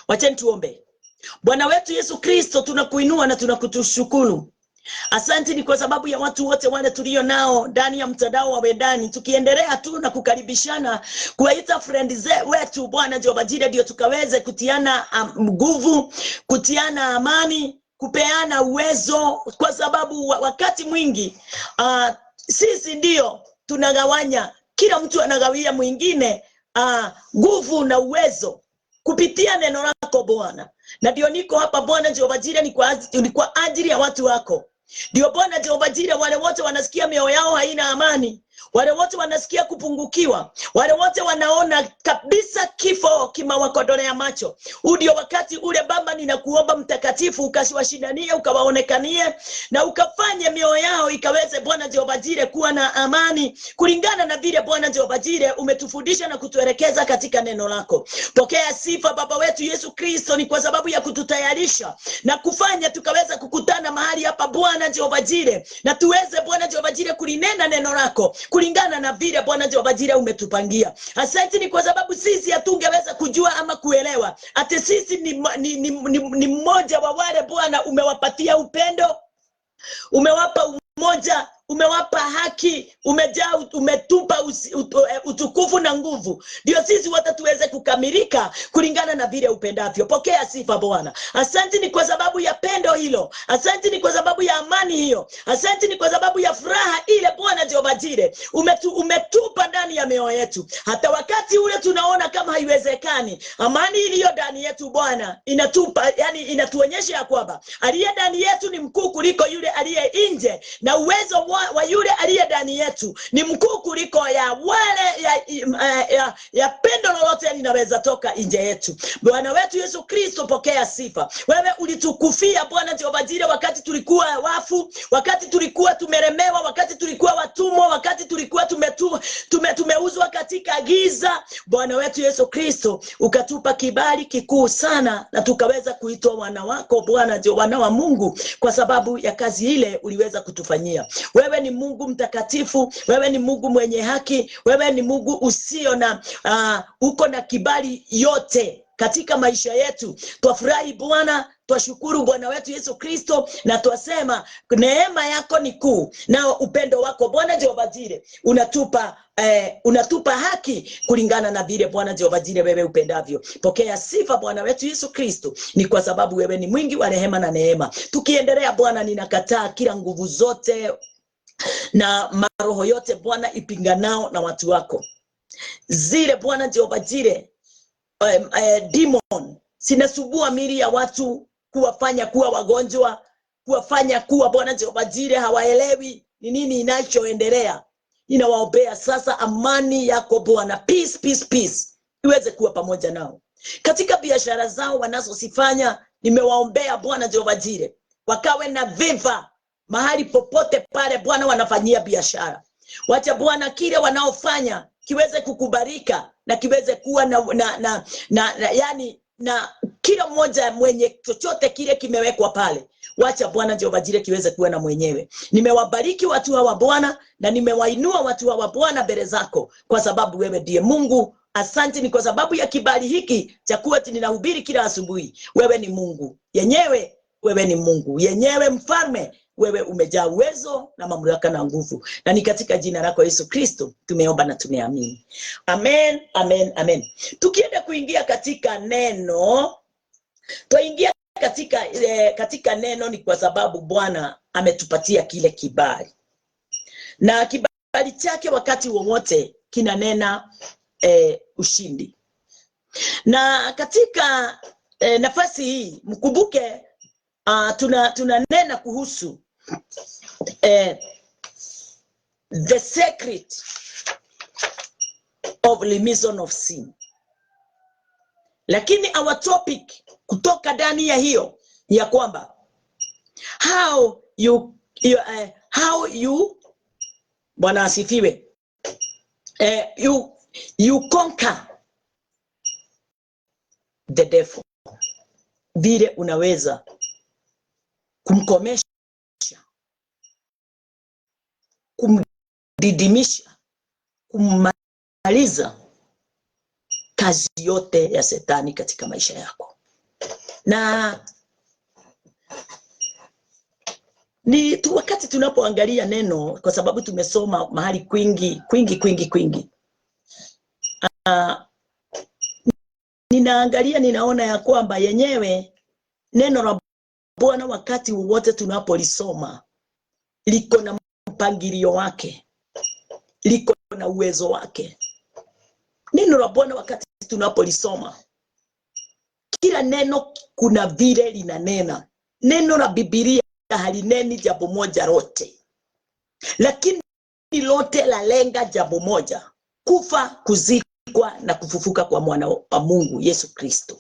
Wacheni tuombe. Bwana wetu Yesu Kristo, tunakuinua na tunakutushukuru. Asante ni kwa sababu ya watu wote wale tulio nao ndani ya mtandao wa Wendani, tukiendelea tu na kukaribishana, kuwaita friends wetu Bwana Jehova Jireh, ndio tukaweze kutiana nguvu, kutiana amani, kupeana uwezo, kwa sababu wakati mwingi sisi ndio tunagawanya, kila mtu anagawia mwingine nguvu na uwezo kupitia neno lako Bwana. Na ndio niko hapa Bwana Jehova Jireh, ni kwa ajili ya watu wako. Ndio Bwana Jehova Jireh, wale wote wanasikia mioyo yao haina amani, wale wote wanasikia kupungukiwa, wale wote wanaona kabisa kifo kimewakodolea macho. Ndio wakati ule Baba, ninakuomba mtakatifu, ukasiwashindanie, ukawaonekanie na ukafanye mioyo yao ikaweze Bwana Jehova Jireh kuwa na amani, kulingana na vile Bwana Jehova Jireh umetufundisha na kutuelekeza katika neno lako. Pokea sifa Baba wetu Yesu Kristo, ni kwa sababu ya kututayarisha na kufanya tukaweza kukutana mahali hapa Bwana Jehova Jireh, na tuweze Bwana Jehova Jireh kulinena neno lako kulingana na vile Bwana Jehova Jireh umetupangia. Asante ni kwa sababu sisi hatungeweza kujua ama kuelewa ati sisi ni mmoja wa wale Bwana umewapatia upendo, umewapa umoja, umewapa haki, umetupa utukufu na nguvu, ndio sisi wote tuweze kukamilika kulingana na vile upendavyo. Pokea sifa Bwana. Asante ni kwa sababu ya pendo hilo, asante ni kwa sababu ya amani hiyo, asante ni kwa sababu ya furaha ile Bwana Jehova Jireh umetupa ndani ya mioyo yetu. Hata wakati ule tunaona kama haiwezekani, amani iliyo ndani yetu Bwana inatupa, yani inatuonyesha kwamba aliye ndani yetu ni mkuu kuliko yule aliye nje, na uwezo wa yule aliye ndani yetu ni mkuu kuliko ya wale ya pendo lolote linaweza toka nje yetu. Bwana wetu Yesu Kristo, pokea sifa. Wewe ulitukufia Bwana Jehova Jireh wakati tulikuwa wafu, wakati tulikuwa tumeremewa, wakati tulikuwa watumwa, wakati tulikuwa tumeuzwa katika giza. Bwana wetu Yesu Kristo, ukatupa kibali kikuu sana na tukaweza kuitwa wana wako Bwana Jehova, wana wa Mungu, kwa sababu ya kazi ile uliweza kutufanyia. Wewe ni Mungu mtakatifu, wewe ni Mungu mwenye haki, wewe ni Mungu usio na uko na kibali yote katika maisha yetu. Twafurahi Bwana, twashukuru Bwana wetu Yesu Kristo, na twasema neema yako ni kuu, na upendo wako Bwana Jehova Jireh unatupa haki kulingana na vile Bwana Jehova Jireh wewe upendavyo. Pokea sifa Bwana wetu Yesu Kristo, ni kwa sababu wewe ni mwingi wa rehema na neema. Tukiendelea Bwana, ninakataa kila nguvu zote na maroho yote Bwana ipinganao na watu wako, zile Bwana Jehova Jireh demon sinasubua mili ya watu, kuwafanya kuwa wagonjwa, kuwafanya kuwa Bwana Jehova Jireh hawaelewi ni nini inachoendelea. Ninawaombea sasa amani yako Bwana, peace iweze kuwa pamoja nao katika biashara zao wanazosifanya. Nimewaombea Bwana Jehova Jireh wakawe na viva mahali popote pale Bwana wanafanyia biashara. Wacha Bwana kile wanaofanya kiweze kukubalika na kiweze kuwa na kila mmoja mwenye chochote kile kimewekwa pale. Wacha Bwana Jehova Jireh kiweze kuwa na mwenyewe. Nimewabariki watu hawa Bwana, na nimewainua watu hawa Bwana mbele zako, kwa sababu wewe ndiye Mungu. Asante ni kwa sababu ya kibali hiki cha kuwa ninahubiri kila asubuhi. Wewe ni Mungu yenyewe, wewe ni Mungu yenyewe mfalme. Wewe umejaa uwezo na mamlaka na nguvu, na ni katika jina lako Yesu Kristo tumeomba na tumeamini. Amen, amen, amen. Tukienda kuingia katika neno, tuingia katika neno ni kwa sababu Bwana ametupatia kile kibali, na kibali chake wakati wowote kinanena ushindi. Na katika nafasi hii mkumbuke, tunanena kuhusu the secret of remission of sin. Lakini our topic kutoka ndani ya hiyo ya kwamba how you Bwana asifiwe, you conquer the devil, vile unaweza kumkomesha, kumdidimisha, kummaliza kazi yote ya Shetani katika maisha yako. Na ni tu wakati tunapoangalia neno, kwa sababu tumesoma mahali kwingi. Ninaangalia, ninaona ya kwamba yenyewe neno la Bwana wakati wote tunapolisoma liko na mpangilio wake, liko na uwezo wake. Neno la Bwana wakati tunapolisoma, kila neno kuna vile linanena. Neno la Biblia halineni jambo moja lote, lakini lote lalenga jambo moja: kufa, kuzikwa na kufufuka kwa mwana wa Mungu Yesu Kristo.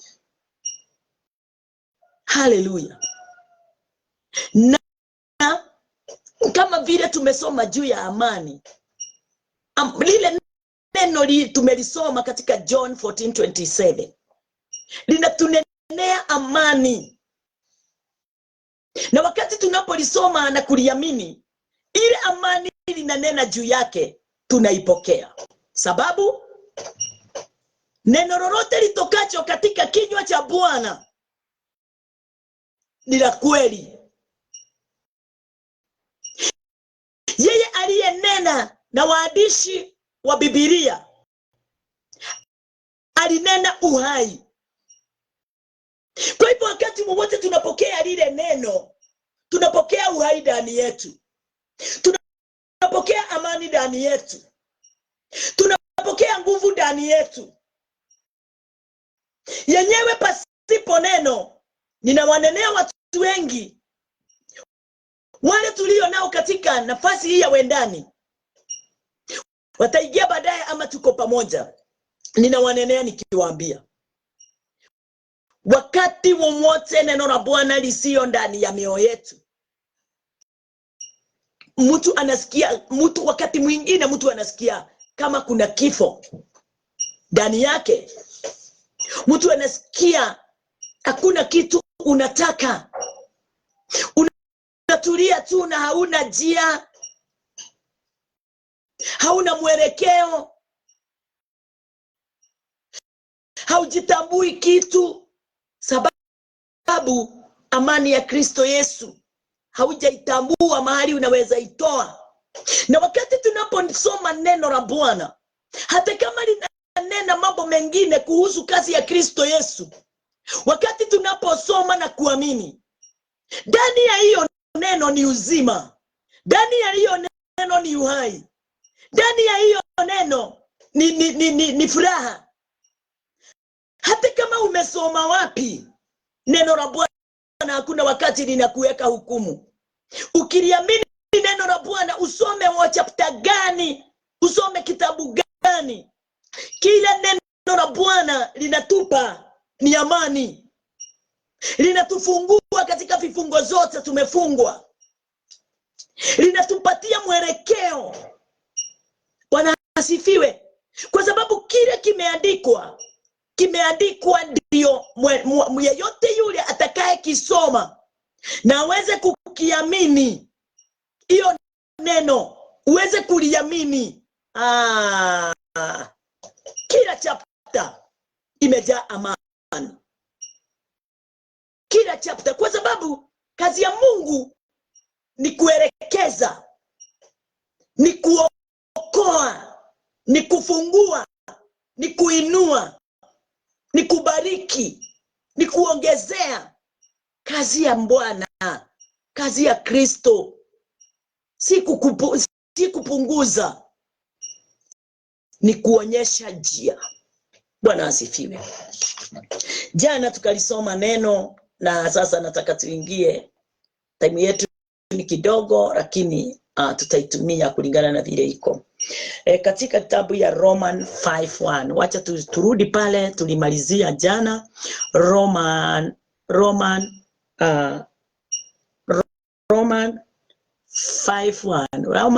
Haleluya. Na kama vile tumesoma juu ya amani, lile neno tumelisoma katika John 14:27 linatunenea amani, na wakati tunapolisoma na kuliamini, ile amani linanena juu yake, tunaipokea. Sababu neno lolote litokacho katika kinywa cha Bwana ni la kweli. Yeye aliyenena na waandishi wa Biblia alinena uhai. Kwa hivyo wakati wowote tunapokea lile neno, tunapokea uhai ndani yetu, tunapokea amani ndani yetu, tunapokea nguvu ndani yetu. Yenyewe pasipo neno, ninawanenea watu wengi wale tulio nao katika nafasi hii ya wendani, wataingia baadaye ama tuko pamoja. Ninawanenea nikiwaambia, wakati wowote neno la Bwana lisio ndani ya mioyo yetu, mtu anasikia, wakati mwingine mtu anasikia kama kuna kifo ndani yake. Mtu anasikia hakuna kitu unataka, unatulia tu na hauna njia, hauna mwelekeo, haujitambui kitu, sababu amani ya Kristo Yesu haujaitambua mahali unaweza itoa. Na wakati tunaposoma neno la Bwana, hata kama linanena mambo mengine kuhusu kazi ya Kristo Yesu, wakati tunaposoma na kuamini, ndani ya hiyo neno ni uzima, ndani ya hiyo neno ni uhai, ndani ya hiyo neno ni furaha. Hata kama umesoma wapi, neno la Bwana hakuna wakati linakuweka hukumu. Ukiliamini neno la Bwana, usome wa chapter gani, usome kitabu gani, kila neno la Bwana linatupa ni amani, linatufungua katika vifungo zote tumefungwa, linatupatia mwelekeo. Bwana asifiwe. Kwa sababu kile kimeandikwa ndio yeyote yule atakaye kisoma na aweze kukiamini hiyo neno, uweze kuliamini. Kila chapter imejaa amani, kila chapter, kwa sababu kazi ya Mungu ni kuelekeza, ni kuokoa, ni kufungua, ni kuinua, ni kubariki, ni kuongezea. Kazi ya Bwana, kazi ya Kristo si kupunguza, ni kuonyesha njia. Bwana asifiwe. Jana tukalisoma neno, na sasa nataka tuingie, time yetu ni kidogo, lakini tutaitumia kulingana na vile iko. Katika kitabu ya Roman 5:1, wacha turudi pale tulimalizia jana. Roman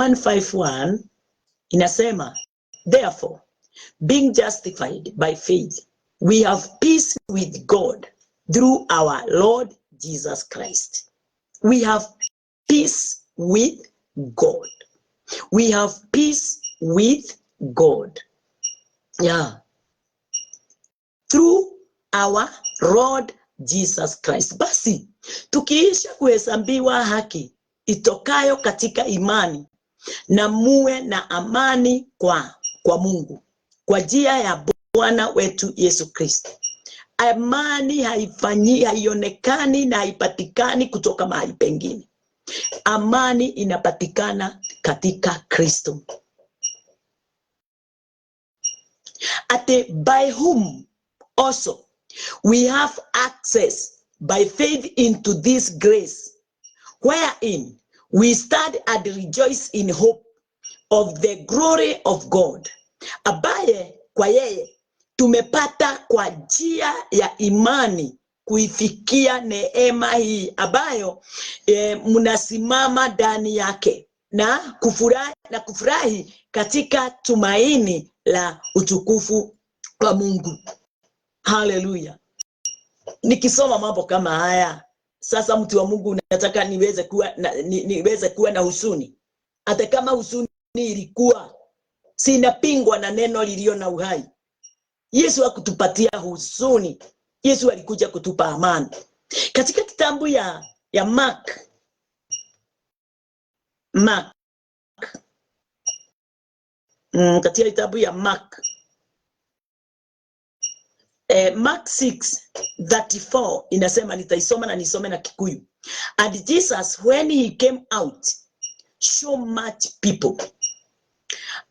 5:1 inasema, therefore being justified by faith we have peace with God through our Lord Jesus Christ. We have peace with God. We have peace with God. Yeah. Through our Lord Jesus Christ. Basi tukiisha kuhesabiwa haki itokayo katika imani, na muwe na amani kwa Mungu kwa njia ya Bwana wetu Yesu Kristo. Amani haionekani na haipatikani kutoka mahali pengine. Amani inapatikana katika Kristo. By whom also we have access by faith into this grace, wherein we stand and rejoice in hope of the glory of God. Ambaye kwa yeye tumepata kwa njia ya imani kuifikia neema hii ambayo mnasimama ndani yake na kufurahi katika tumaini la utukufu wa Mungu. Haleluya. Nikisoma mambo kama haya, sasa mtu wa Mungu, nataka niweze kuwa na huzuni. Hata kama huzuni ilikuwa sinapingwa na neno lilio na uhai. Yesu hakutupatia huzuni. Yesu alikuja kutupa amani. Katika kitabu ya Mark katika kitabu ya Mark 6:34 inasema, nitaisoma na nisome na Kikuyu. And Jesus, when he came out, saw much people,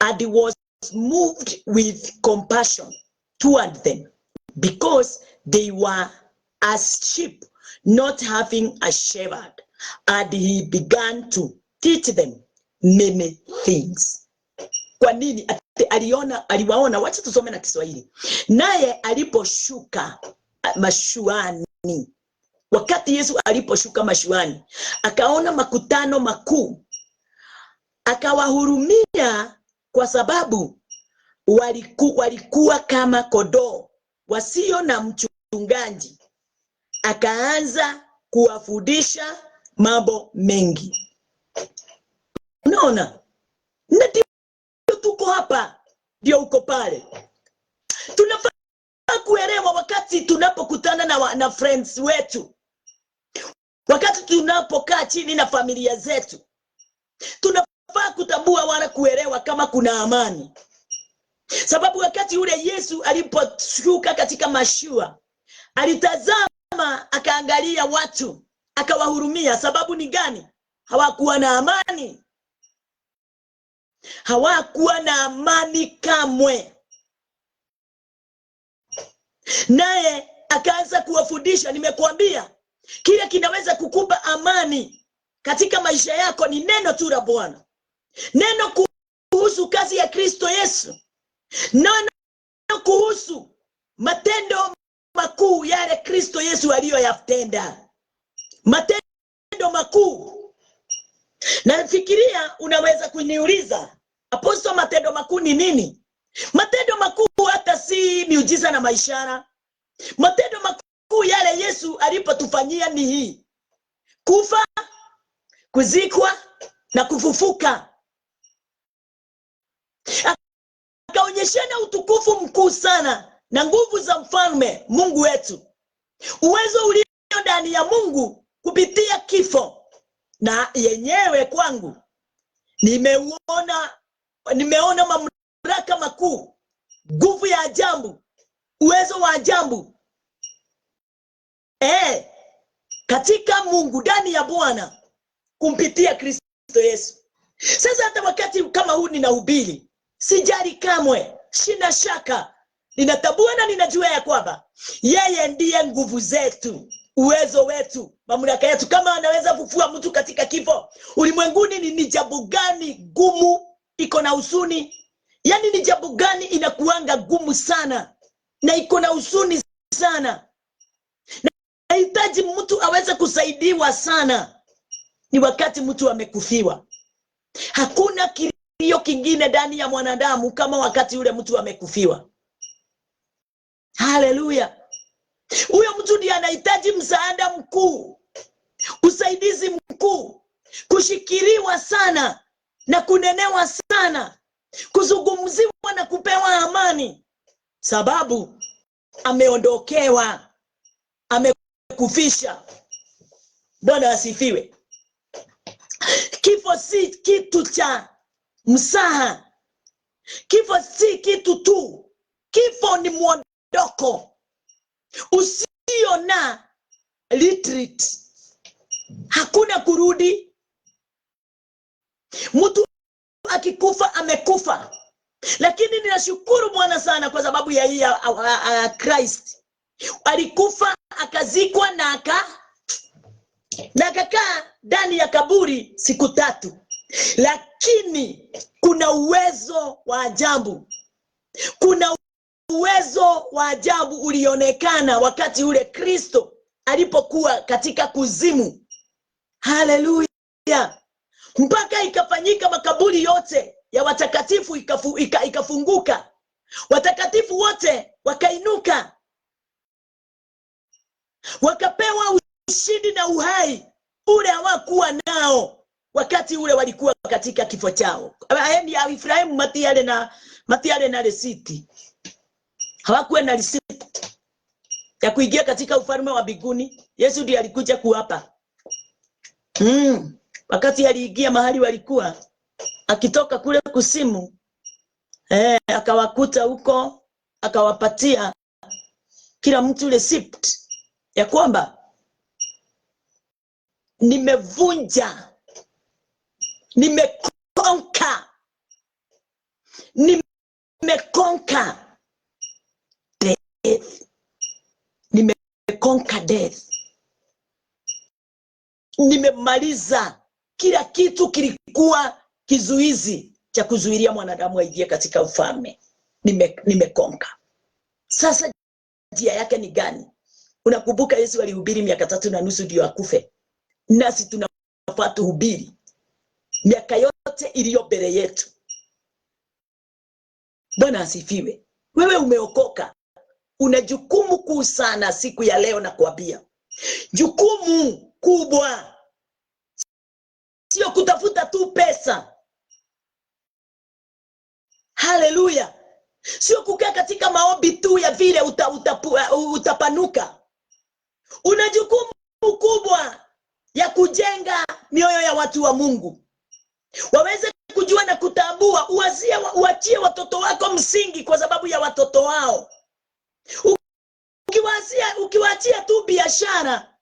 and he was moved with compassion toward them, because they were as sheep not having a shepherd, and he began to teach them many things. Kwa nini? Aliwaona, wacha tusome na Kiswahili. Naye aliposhuka mashuani, wakati Yesu aliposhuka mashuani, akaona makutano makuu, akawahurumia kwa sababu walikuwa kama kondoo wasio na mchungaji. Akaanza kuwafundisha mambo mengi. Unaona? Ndio tuko hapa, ndio uko pale. Tunafaa kuelewa wakati tunapokutana na friends wetu, wakati tunapokaa chini na familia zetu, tunafaa kutambua wala kuelewa kama kuna amani. Sababu wakati ule Yesu aliposhuka katika mashua, alitazama, akaangalia watu, akawahurumia. Sababu ni gani? Hawakuwa na amani. Hawakuwa na amani kamwe. Naye akaanza kuwafundisha. Nimekuambia kile kinaweza kukupa amani katika maisha yako ni neno tu la Bwana. Neno kuhusu kazi ya Kristo Yesu. Neno kuhusu matendo makuu yale Kristo Yesu aliyoyatenda. Matendo makuu. Na fikiria, unaweza kuniuliza, Apostle, matendo makuu ni nini? Matendo makuu hata si miujiza na maishara. Matendo makuu yale Yesu alipotufanyia ni hii: kufa, kuzikwa na kufufuka. Akaonyeshana utukufu mkuu sana na nguvu za mfalme Mungu wetu. Uwezo ulio ndani ya Mungu kupitia kifo. Na yenyewe kwangu nimeona mamlaka makuu, nguvu ya ajabu, uwezo wa ajabu katika Mungu, ndani ya Bwana, kumpitia Kristo Yesu. Sasa hata wakati kama huu ninahubiri, sijali kamwe, sina shaka. Ninatambua na ninajua ya kwamba yeye ndiye nguvu zetu, uwezo wetu, mamlaka yetu. Kama anaweza kufufua mtu katika kifo, ulimwenguni ni jambo gani gumu iko na huzuni? Yaani ni jambo gani inakuanga gumu sana na iko na huzuni sana? Nahitaji mtu aweze kusaidiwa sana. Ni wakati mtu amekufiwa. Hakuna kilio kingine ndani ya mwanadamu kama wakati ule mtu amekufiwa. Haleluya. Huyo mtu ndiye anahitaji msaada mkuu, usaidizi mkuu, kushikiliwa sana na kunenewa sana, kuzungumziwa na kupewa amani, sababu ameondokewa, amekufisha. Bwana asifiwe. Kifo si kitu cha msaha. Kifo si kitu tu. Kifo ni mwondoko usio na retreat. Hakuna kurudi. Mtu akikufa amekufa. Lakini ninashukuru Bwana sana kwa sababu ya hii Christ. Alikufa, akazikwa na akakaa ndani ya kaburi siku 3. Lakini kuna uwezo wa ajabu. Kuna uwezo wa ajabu ulionekana wakati ule Kristo alipokuwa katika kuzimu. Haleluya. Mpaka ikafanyika makaburi yote ya watakatifu ikafunguka. Watakatifu wote wakainuka. Wakapewa ushindi na uhai ule hawakuwa nao wakati ule walikuwa katika kifo chao. Yaani Ibrahimu Matiale na resiti. Hawakuwa na resiti ya kuingia katika ufalme wa mbinguni. Yesu ndiye alikuja kuwapa. Wakati aliingia mahali walikuwa, akitoka kule kusimu, akawakuta huko, akawapatia kila mtu receipt ya kwamba nimevunja, nimekonka death. Nimekonka death. Nimemaliza kila kitu kilikuwa kizuizi cha kuzuilia mwanadamu aingie katika ufalme. Nimekonka. Sasa njia yake ni gani? Unakumbuka Yesu alihubiri miaka 3.5 ndio akufe. Nasi tunafaa tuhubiri miaka yote iliyo mbele yetu. Bwana asifiwe. Wewe umeokoka. Una jukumu kuu sana siku ya leo na kuambia. Jukumu kubwa. Sio kutafuta tu pesa. Haleluya. Sio kukaa katika maombi tu ya vile utapanuka. Una jukumu kubwa ya kujenga mioyo ya watu wa Mungu. Waweze kujua na kutambua, uachie watoto wako msingi kwa sababu ya watoto wao. Ukiwaachia tu biashara,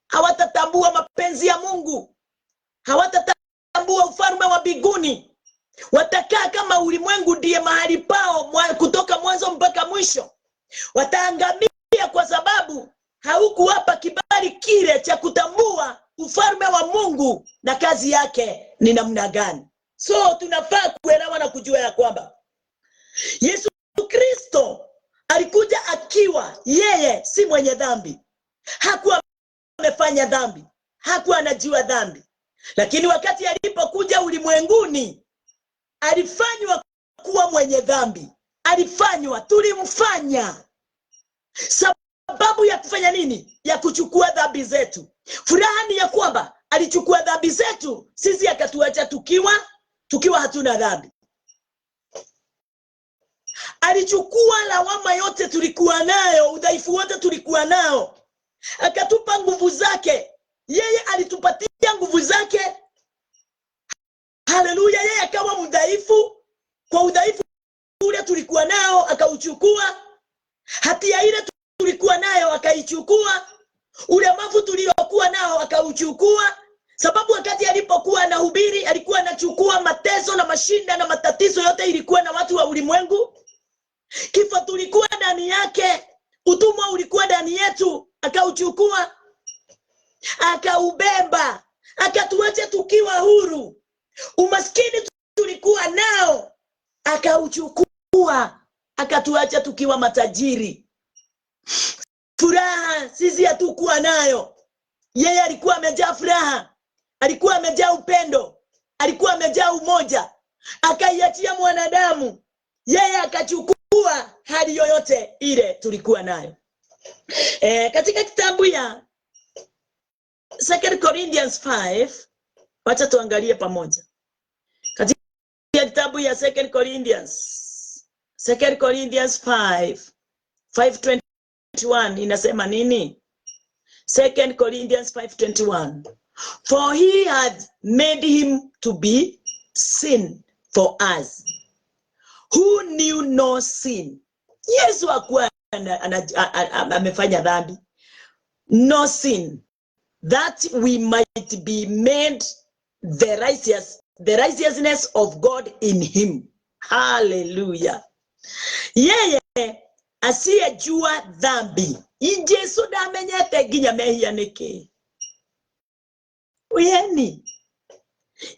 hawatatambua mapenzi ya Mungu. Hawatatambua ufalme wa mbinguni. Watakaa kama ulimwengu ndiye mahali pao kutoka mwanzo mpaka mwisho. Wataangamia kwa sababu haukuwapa kibali kile cha kutambua ufalme wa Mungu na kazi yake ni namna gani. So tunafaa kuelewa na kujua ya kwamba Yesu Kristo alikuja akiwa yeye si mwenye dhambi. Hakuwa amefanya dhambi. Hakuwa anajua dhambi. Lakini wakati alipokuja ulimwenguni, alifanywa kuwa mwenye dhambi. Tulimfanya. Sababu ya kufanya nini? Ya kuchukua dhambi zetu. Furaha ni ya kwamba alichukua dhambi zetu, sisi akatuacha tukiwa hatuna dhambi. Alichukua lawama yote tulikuwa nayo, udhaifu wote tulikuwa nao. Akatupa nguvu zake. Yeye alitupatia nguvu zake. Haleluya. Yeye akawa mdhaifu. Kwa udhaifu ule tulikuwa nao akauchukua. Hatia ile tulikuwa nayo akaichukua. Ulemavu tuliokuwa nao akauchukua. Sababu wakati alipokuwa anahubiri alikuwa anachukua mateso na mashinda na matatizo yote ilikuwa na watu wa ulimwengu. Kifo tulikuwa ndani yake. Utumwa ulikuwa ndani yetu, akauchukua. Akaubeba. Akatuacha tukiwa huru. Umaskini tulikuwa nao, akauchukua. Akatuacha tukiwa matajiri. Furaha sisi hatukuwa nayo. Yeye alikuwa amejaa furaha. Alikuwa amejaa upendo. Alikuwa amejaa umoja. Akaiachia mwanadamu. Yeye akachukua hali yoyote ile tulikuwa nayo. Katika kitabu ya 2 Corinthians 5, wacha tuangalie pamoja. Katika kitabu ya 2 Corinthians 5:22 5:21 inasema nini? 2 Corinthians 5:21. For he had made him to be sin for us, who knew no sin. Yesu hakuwa amefanya dhambi. No sin, that we might be made the righteousness of God in him. Hallelujah. Yeye asiyejua dhambi. Yesu ndamenyete nginya mehia niki. Uyeni.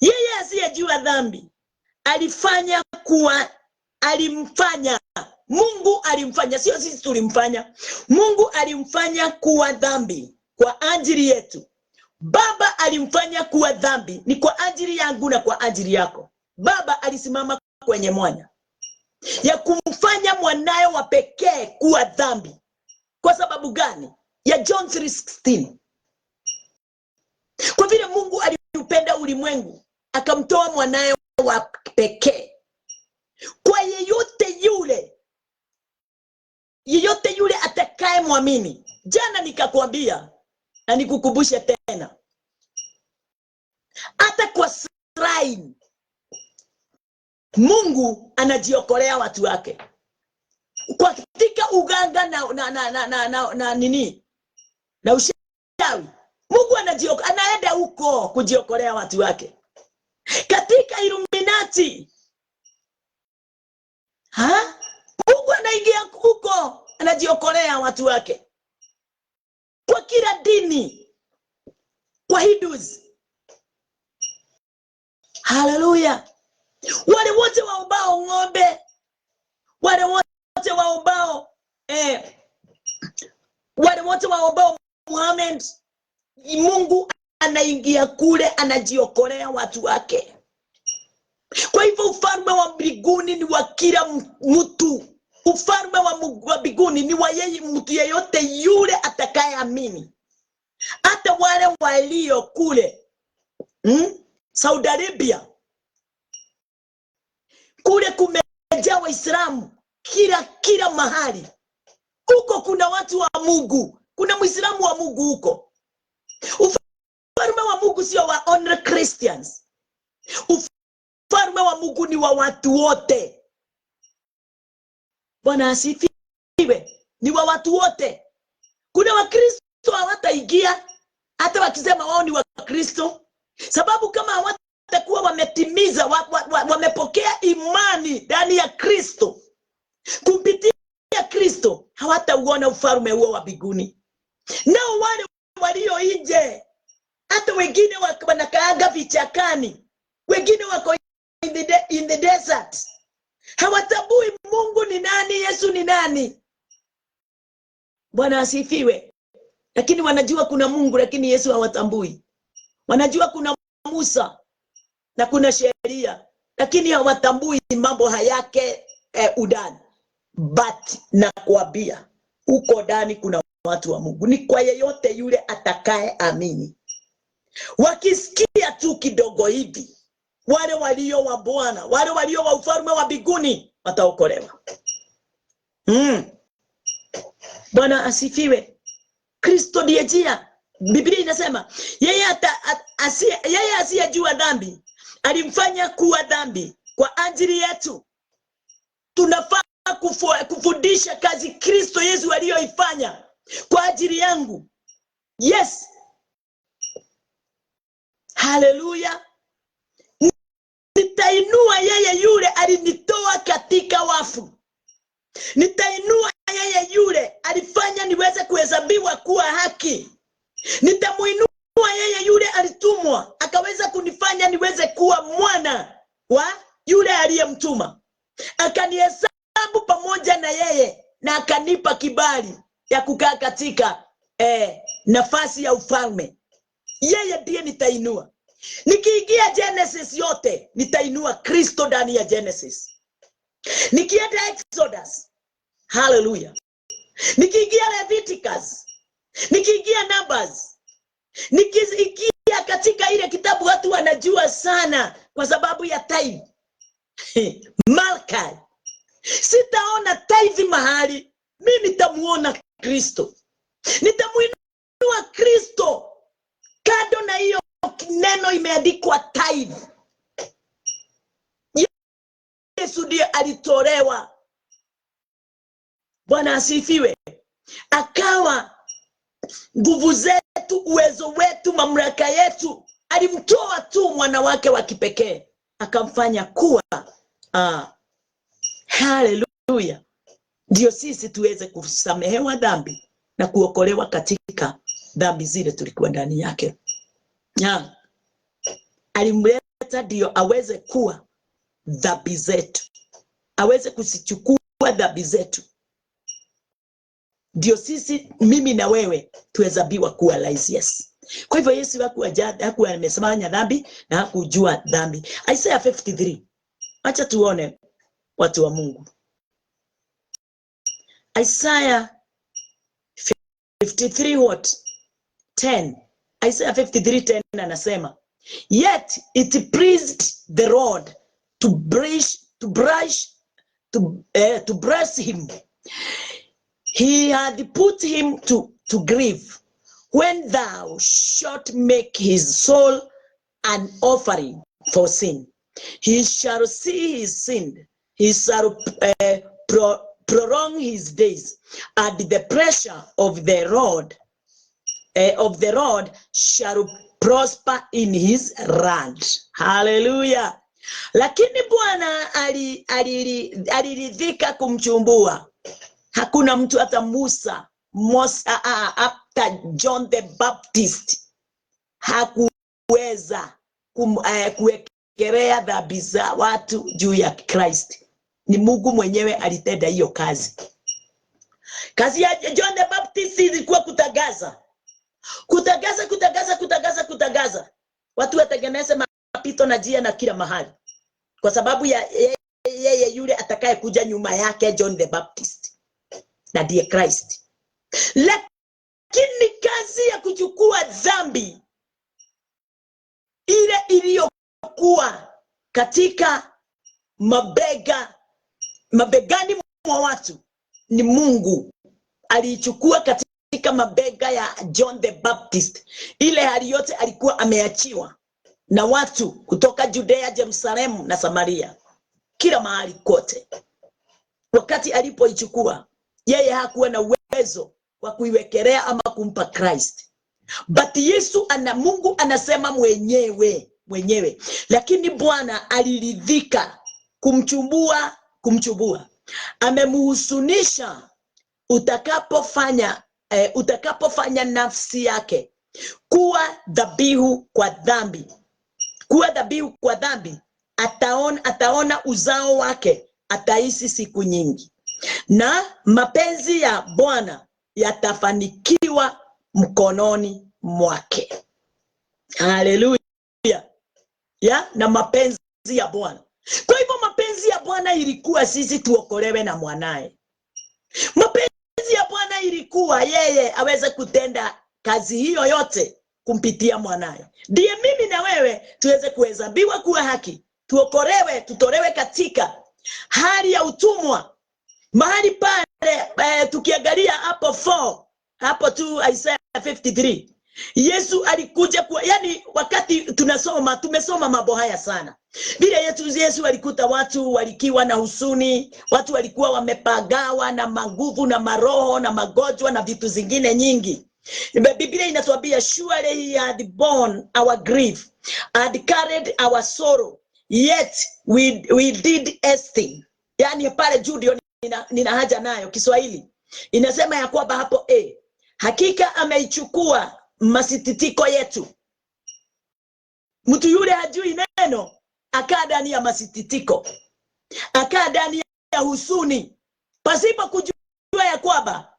Yeye asiyejua dhambi alimfanya Mungu alimfanya, sio sisi tulimfanya. Mungu alimfanya kuwa dhambi kwa ajili yetu. Baba alimfanya kuwa dhambi, ni kwa ajili yangu na kwa ajili yako. Baba alisimama kwenye mwana ya kumfanya mwanae wa pekee kuwa dhambi. Kwa sababu gani? Ya John 3:16. Kwa vile Mungu aliupenda ulimwengu, akamtoa mwanae wa pekee. Kwa yeyote yule atakaye muamini. Jana nikakwambia na nikukumbushe tena. Hata kwa shrine Mungu anajiokolea watu wake. Kwa katika uganga na nini? Na ushawi. Mungu anaenda huko kujiokolea watu wake. Katika Illuminati. Mungu anaingia huko, anajiokolea watu wake. Kwa kila dini, kwa Hindus. Hallelujah. Wale wote waombao ng'ombe, wale wote waombao Muhammad, Mungu anaingia kule, anajiokolea watu wake. Kwa hivyo ufalme wa mbinguni ni wa kila mtu. Ufalme wa mbinguni ni wa yeye mtu yeyote yule atakayeamini. Hata wale walio kule Saudi Arabia, kule kumejaa Waislamu kila mahali. Huko kuna watu wa Mungu, kuna Muislamu wa Mungu huko. Ufalme wa Mungu sio wa only Christians. Ufalme wa Mungu ni wa watu wote. Bwana asifiwe. Ni wa watu wote. Kuna Wakristo hawataingia hata wakisema wao ni Wakristo, sababu kama hawatakuwa wametimiza wamepokea imani ndani ya Kristo, kupitia Kristo, hawatauona ufalme huo wa mbinguni. Nao wale walio nje, hata wengine wanakaaga vichakani, wengine wako in the desert, hawatambui Mungu ni nani, Yesu ni nani. Bwana asifiwe. Lakini wanajua kuna Mungu, lakini Yesu hawatambui. Wanajua kuna Musa na kuna sheria, lakini hawatambui mambo hayake udani. But nakwambia uko ndani kuna watu wa Mungu. Ni kwa yeyote yule atakaye amini. Wakisikia tu kidogo hivi, wale walio wa Bwana, wale walio wa ufalme wa mbinguni wataokolewa. Bwana asifiwe. Kristo ndiye njia. Biblia inasema yeye asiyejua dhambi alimfanya kuwa dhambi kwa ajili yetu. Tunafaa kufundisha kazi Kristo Yesu aliyoifanya kwa ajili yangu. Yes. Hallelujah. Nitainua yeye yule alinitoa katika wafu. Nitainua yeye yule alifanya niweze kuhesabiwa kuwa haki. Nitamuinua yeye yule alitumwa akaweza kunifanya niweze kuwa mwana wa yule aliyemtuma. Akanihesabu pamoja na yeye na akanipa kibali ya kukaa katika nafasi ya ufalme. Yeye ndiye nitainua. Nikiingia Genesis yote, nitainua Kristo ndani ya Genesis. Nikienda Exodus, hallelujah. Nikiingia Leviticus, nikiingia Numbers, nikiingia katika ile kitabu watu wanajua sana kwa sababu ya tithe. Malachi. Sitaona tithe mahali, mimi nitamuona Kristo. Nitamuinua Kristo. Kado na hiyo neno imeandikwa tithe. Yesu ndiye alitolewa. Bwana asifiwe. Akawa nguvu zetu, uwezo wetu, mamlaka yetu. Alimtoa tu mwana wake wa kipekee akamfanya kuwa haleluya, ndio sisi tuweze kusamehewa dhambi na kuokolewa katika dhambi zile tulikuwa ndani yake. Alimleta ndio aweze kuwa dhambi zetu, aweze kusichukua dhambi zetu, ndio sisi, mimi na wewe, tuhesabiwa kuwa righteous. Kwa hivyo Yesu hakuwa amesema dhambi na hakujua dhambi. Isaiah 53. Acha tuone watu wa Mungu. Isaiah 53:10. Isaiah 53:10 anasema, yet it pleased the Lord to bless him. He had put him to grief. When thou shalt make his soul an offering for sin, he shall see his sin. He shall prolong his days, and the pressure of the rod shall prosper in his land. Hallelujah. Lakini Bwana aliridhika kumchumbua. Hakuna mtu hata Musa after John the Baptist hakuweza kuwekelea dhambi za watu juu ya Christ. Ni Mungu mwenyewe alitenda hiyo kazi. Kazi ya John the Baptist ilikuwa kutangaza. Watu watengeneze mapito na njia na kila mahali. Kwa sababu ya yeye yule atakaye kuja nyuma yake, John the Baptist, na ndiye Christ. Lakini kazi ya kuchukua dhambi ile iliyokuwa katika mabegani mwa watu, ni Mungu alichukua katika mabega ya John the Baptist. Ile hali yote alikuwa ameachiwa na watu kutoka Judea, Jerusalemu na Samaria, kila mahali kote. Wakati alipoichukua, yeye hakuwa na uwezo wa kuiwekelea ama kumpa Christ. But Yesu Mungu anasema mwenyewe. Lakini Bwana aliridhika kumchumbua. Amemuhusunisha utakapofanya nafsi yake kuwa dhabihu kwa dhambi. Ataona uzao wake, ataishi siku nyingi. Na mapenzi ya Bwana yatafanikiwa mkononi mwake. Haleluya. Na mapenzi ya Bwana. Kwa hivyo mapenzi ya Bwana ilikuwa sisi tuokolewe na mwanae. Mapenzi ya Bwana ilikuwa yeye aweze kutenda kazi hiyo yote kumpitia mwanae. Ndiye mimi na wewe tuweze kuhesabiwa kuwa haki, tuokolewe, tutolewe katika hali ya utumwa. Mahali pale tukiangalia hapo tu Isaiah 53. Yesu alikuja yani wakati tumesoma mambo haya sana. Vile Yesu alikuta watu walikiwa na husuni, watu walikuwa wamepagawa na maguvu na maroho na magonjwa na vitu zingine nyingi. Biblia inatuambia, surely he had borne our grief and carried our sorrow, yet we did esteem. Yani pale juu ndio nina haja nayo. Kiswahili inasema ya kwamba hapo hakika ameichukua masititiko yetu. Mtu yule hajui neno, akaa ndani ya masititiko, akaa ndani ya husuni, pasipo kujua ya kwamba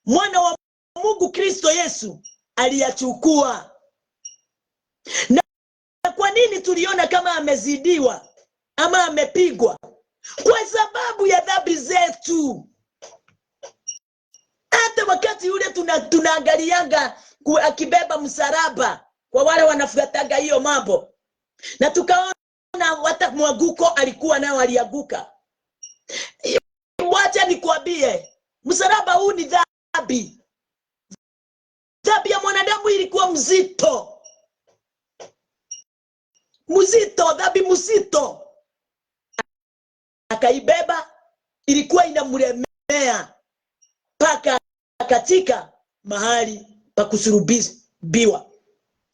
mwana wa Mungu Kristo Yesu aliyachukua. Na kwa nini tuliona kama amezidiwa ama amepigwa? Kwa sababu ya dhambi zetu. Hata wakati ule tunaangalianga akibeba msalaba, kwa wale wanafuataga hiyo mambo, na tukaona hata mwaguko alikuwa nao, alianguka. Wacha nikwambie, msalaba huu ni dhambi. Dhambi ya mwanadamu ilikuwa mzito. Dhambi mzito. Akaibeba, ilikuwa inamlemea paka katika mahali pa kusulubiwa.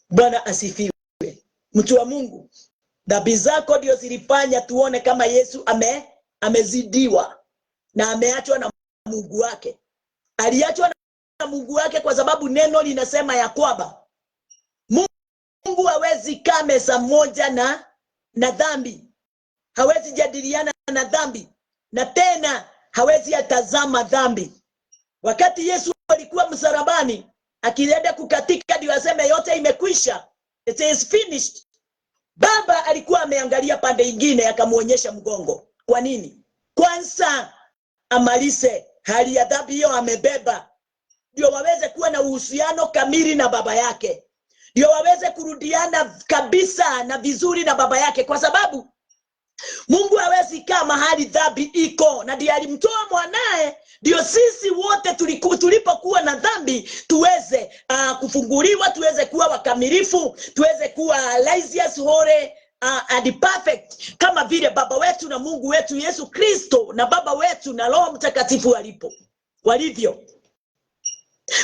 Bwana asifiwe. Mtu wa Mungu, dhambi zako ndio zilifanya tuone kama Yesu amezidiwa na ameachwa na Mungu wake. Aliachwa na Mungu wake kwa sababu neno linasema ya kwamba Mungu hawezi kaa meza moja na dhambi. Hawezi jadiliana na dhambi, na tena hawezi atazama dhambi. Wakati Yesu alikuwa msalabani akienda kukatika ndio aseme yote imekwisha, it is finished, Baba alikuwa ameangalia pande nyingine akamuonyesha mgongo. Kwa nini? Kwanza amalize hali ya dhambi hiyo amebeba, ndio waweze kuwa na uhusiano kamili na baba yake, ndio waweze kurudiana kabisa na vizuri na baba yake, kwa sababu Mungu hawezi kaa mahali dhambi iko, na ndiye alimtoa mwanae ndio sisi wote tulipokuwa na dhambi tuweze kufunguliwa, tuweze kuwa wakamilifu, tuweze kuwa righteous, holy and perfect, kama vile baba wetu na Mungu wetu Yesu Kristo na baba wetu na Roho Mtakatifu walivyo.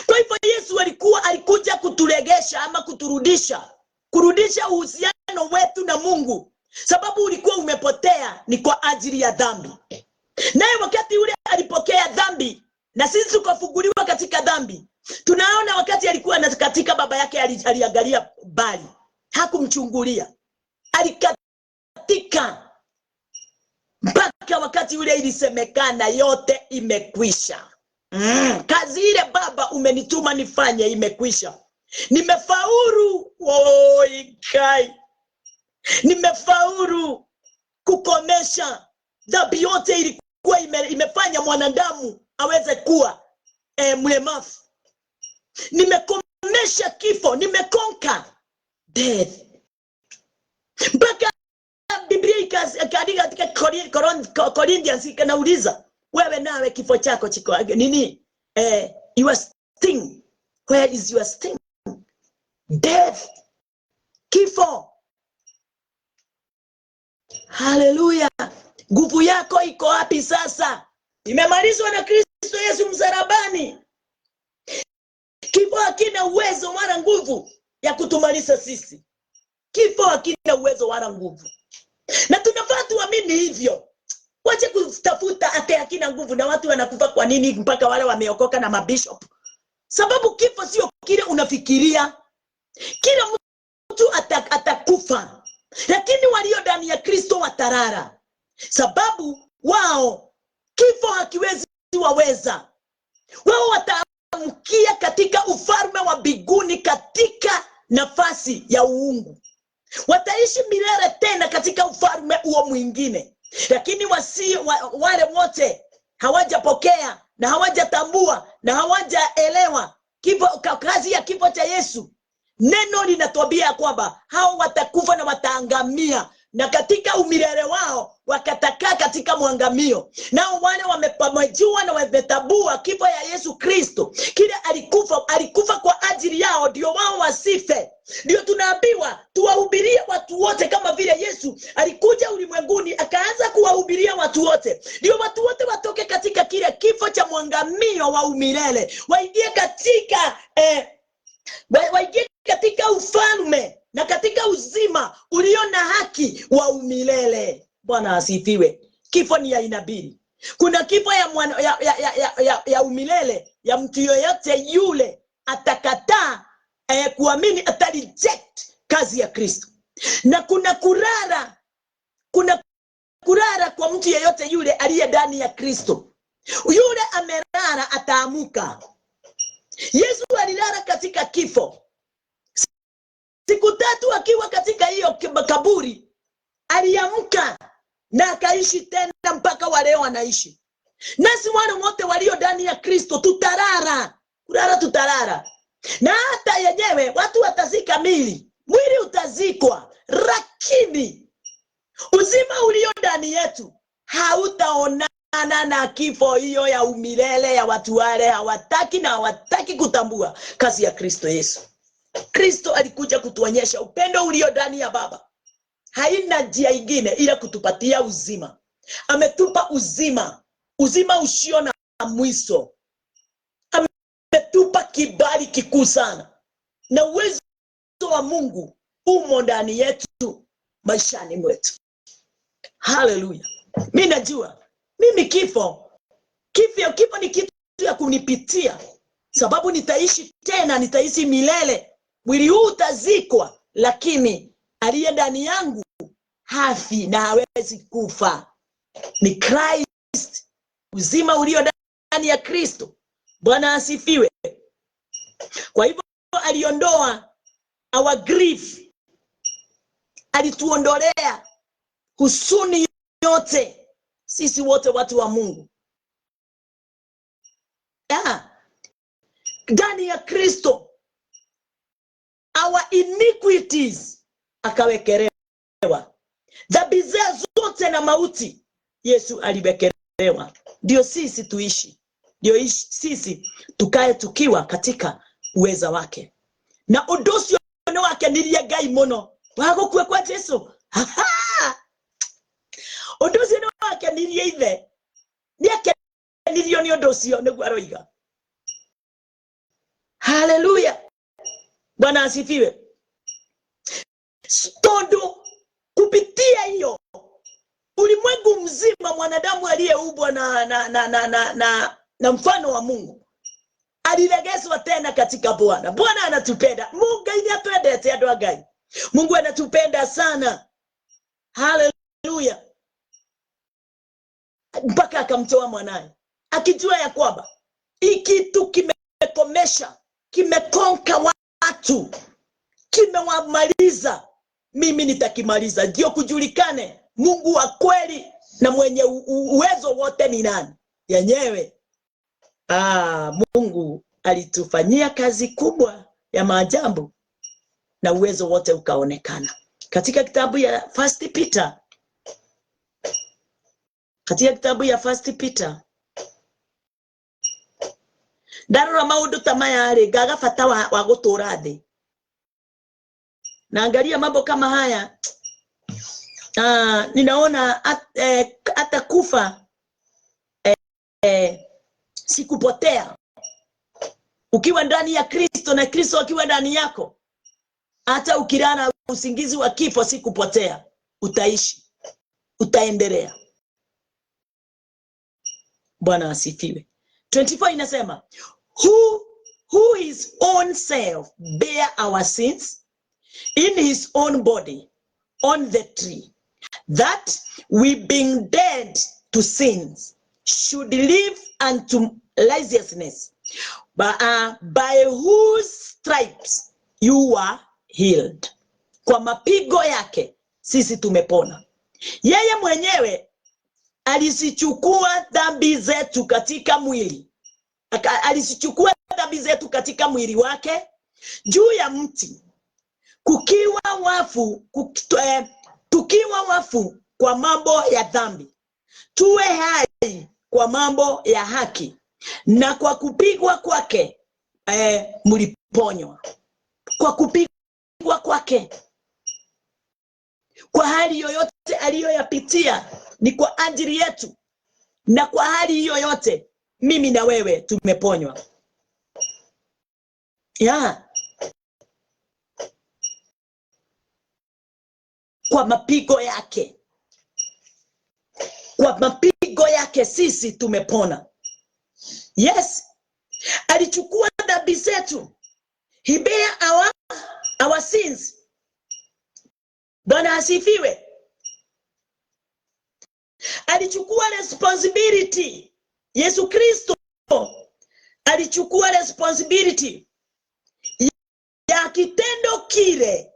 Kwa hivyo Yesu alikuja kuturegesha ama kurudisha uhusiano wetu na Mungu, sababu ulikuwa umepotea ni kwa ajili ya dhambi. Naye wakati ule alipokea dhambi na sisi tukafunguliwa katika dhambi. Tunaona wakati alikuwa katika baba yake aliangalia bali, hakumchungulia. Alikatika mpaka wakati ule ilisemekana yote imekwisha. Kazi ile Baba umenituma nifanye imekwisha. Nimefaulu. Nimefaulu kukomesha dhambi yote ilikuwa imefanya mwanadamu aweze kuwa mlemavu. Nimekomesha kifo, nimekonka death. Mpaka Biblia ikaandika katika Corinthians ikanauliza, wewe nawe kifo chako chiko nini? Your sting, where is your sting? Death, kifo. Haleluya. Nguvu yako iko wapi sasa? Imemalizwa na Kristo Yesu msalabani. Kifo hakina uwezo wala nguvu ya kutumaliza sisi. Kifo hakina uwezo wala nguvu. Na tunafaa tuamini hivyo. Wache kutafuta hakina nguvu na watu wanakufa kwa nini mpaka wale wameokoka na mabishop. Sababu kifo sio kile unafikiria. Kila mtu atakufa. Lakini walio ndani ya Kristo watarara. Sababu wao kifo hakiwezi waweza. Wao wataamkia katika ufalme wa mbinguni katika nafasi ya uungu. Wataishi milele tena katika ufalme huo mwingine. Lakini wale wote hawajapokea na hawajatambua na hawajaelewa kazi ya kifo cha Yesu. Neno linatuambia kwamba hao watakufa na wataangamia, na katika umilele wao wakatakaa katika mwangamio. Nao wale wamejua na wametambua kifo ya Yesu Kristo, kile alikufa kwa ajili yao, ndio wao wasife. Ndio tunaambiwa tuwahubirie watu wote kama vile Yesu alikuja ulimwenguni akaanza kuwahubiria watu wote. Ndio watu wote watoke katika kile kifo cha mwangamio wa umilele, waingie katika ufalme na katika uzima ulio na haki wa umilele. Bwana asifiwe. Kifo ni ya aina mbili. Kuna kifo ya umilele ya mtu yoyote yule atakataa kuamini, atareject kazi ya Kristo. Na kuna kurara kwa mtu yeyote yule aliye ndani ya Kristo. Yule amelala ataamuka. Yesu alilala katika kifo. Siku 3 akiwa katika hiyo kaburi, aliamka na akaishi tena mpaka waleo anaishi. Nasi wale wote walio ndani ya Kristo tutarara. Kurara tutarara. Na hata yenyewe watu watazika mwili utazikwa, lakini uzima ulio ndani yetu hautaonana na kifo hiyo ya umilele ya watu wale hawataki kutambua kazi ya Kristo Yesu. Kristo alikuja kutuonyesha upendo ulio ndani ya Baba. Haina njia ingine ila kutupatia uzima. Ametupa uzima usio na mwisho. Ametupa kibali kikuu sana. Na uwezo wa Mungu umo ndani yetu, maishani mwetu. Haleluya. Mimi najua mimi kifo ni kitu ya kunipitia, sababu nitaishi tena, nitaishi milele. Mwili huu utazikwa, lakini aliye ndani yangu hafi na hawezi kufa. Ni Christ, uzima ulio ndani ya Kristo. Bwana asifiwe. Kwa hivyo aliondoa our grief, alituondolea huzuni yote. Sisi wote watu wa Mungu, ndani ya Kristo our iniquities akawekelewa. Dhambi zote na mauti Yesu aliwekelewa. Ndio sisi tuishi, ndio sisi tukae tukiwa katika uweza wake. Na udosio wake nilie gai mono wago kwe kwa Yesu. Udosio wake nilie ithe niake nilio ni udosio niguo aroiga. Haleluya. Bwana asifiwe. Todo kupitia hiyo ulimwengu mzima mwanadamu aliyeumbwa na mfano wa Mungu alilegezwa tena katika Bwana. Bwana anatupenda. Mungu ndiye atupendete andũ a Ngai. Mungu anatupenda sana. Haleluya. Mpaka akamtoa mwanae, akijua ya kwamba hiki kitu kimekomesha, kimekonka watu, kimewamaliza. Mimi nitakimaliza. Ndio kujulikane Mungu wa kweli na mwenye uwezo wote ni nani. Yenyewe Mungu alitufanyia kazi kubwa ya maajabu na uwezo wote ukaonekana. Katika kitabu ya First Peter, ndarora maundu tamayari gaga fata wa gutura thi. Naangalia mambo kama haya, ninaona hata kufa sikupotea. Ukiwa ndani ya Kristo na Kristo akiwa ndani yako, hata ukilala usingizi wa kifo sikupotea. Utaishi, utaendelea. Bwana asifiwe. 24 inasema, who his own self bear our sins in his own body on the tree, that we being dead to sins should live unto righteousness, by whose stripes you are healed. Kwa mapigo yake sisi tumepona. Yeye mwenyewe alisichukua dhambi zetu katika mwili. Alisichukua dhambi zetu katika mwili wake juu ya mti. Tukiwa wafu kwa mambo ya dhambi, tuwe hai kwa mambo ya haki, na kwa kupigwa kwake mliponywa. Kwa kupigwa kwake, kwa hali yoyote aliyoyapitia ni kwa ajili yetu, na kwa hali hiyo yote mimi na wewe tumeponywa. Kwa mapigo yake, kwa mapigo yake sisi tumepona. Yes, alichukua dhambi zetu. He bear our sins. Bwana asifiwe. Alichukua responsibility. Yesu Kristo alichukua responsibility ya kitendo kile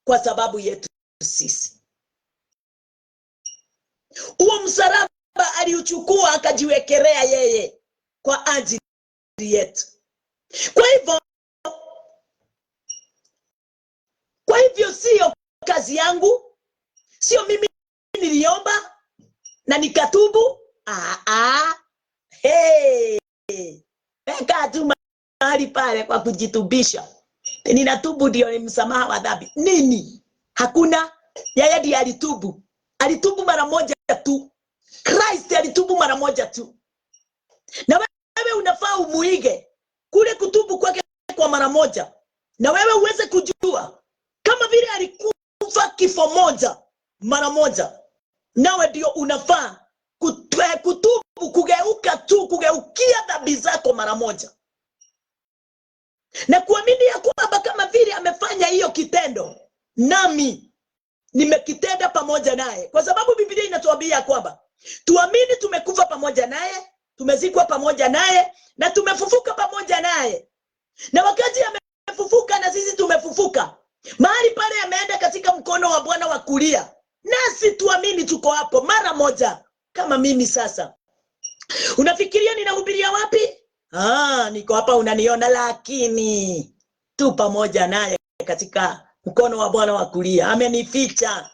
kwa sababu yetu sisi. Huo msalaba aliuchukua akajiwekelea yeye kwa ajili yetu. Kwa hivyo sio kazi yangu, sio mimi niliomba na nikatubu Hey, weka tu mahali pale kwa kujitubisha. Ninatubu ndio ni msamaha wa dhambi. Nini? Hakuna. Yeye ndiye alitubu. Alitubu mara moja tu. Christ alitubu mara moja tu. Na wewe unafaa umuige kule kutubu kwake kwa mara moja. Na wewe uweze kujua kama vile alikufa kifo moja mara moja. Nawe ndio unafaa kutubu, kugeuka tu, kugeukia dhambi zako mara moja. Na kuamini ya kwamba kama vile amefanya hiyo kitendo, nami nimekitenda pamoja naye. Kwa sababu Biblia inatuambia kwamba tuamini tumekufa pamoja naye, tumezikwa pamoja naye, na tumefufuka pamoja naye. Na wakati amefufuka na sisi tumefufuka, mahali pale ameenda katika mkono wa Bwana wa kulia. Nasi tuamini tuko hapo mara moja. Kama mimi sasa. Unafikiria ninahubiria wapi? Niko hapa unaniona, lakini tu pamoja naye katika mkono wa Bwana wa kulia. Amenificha.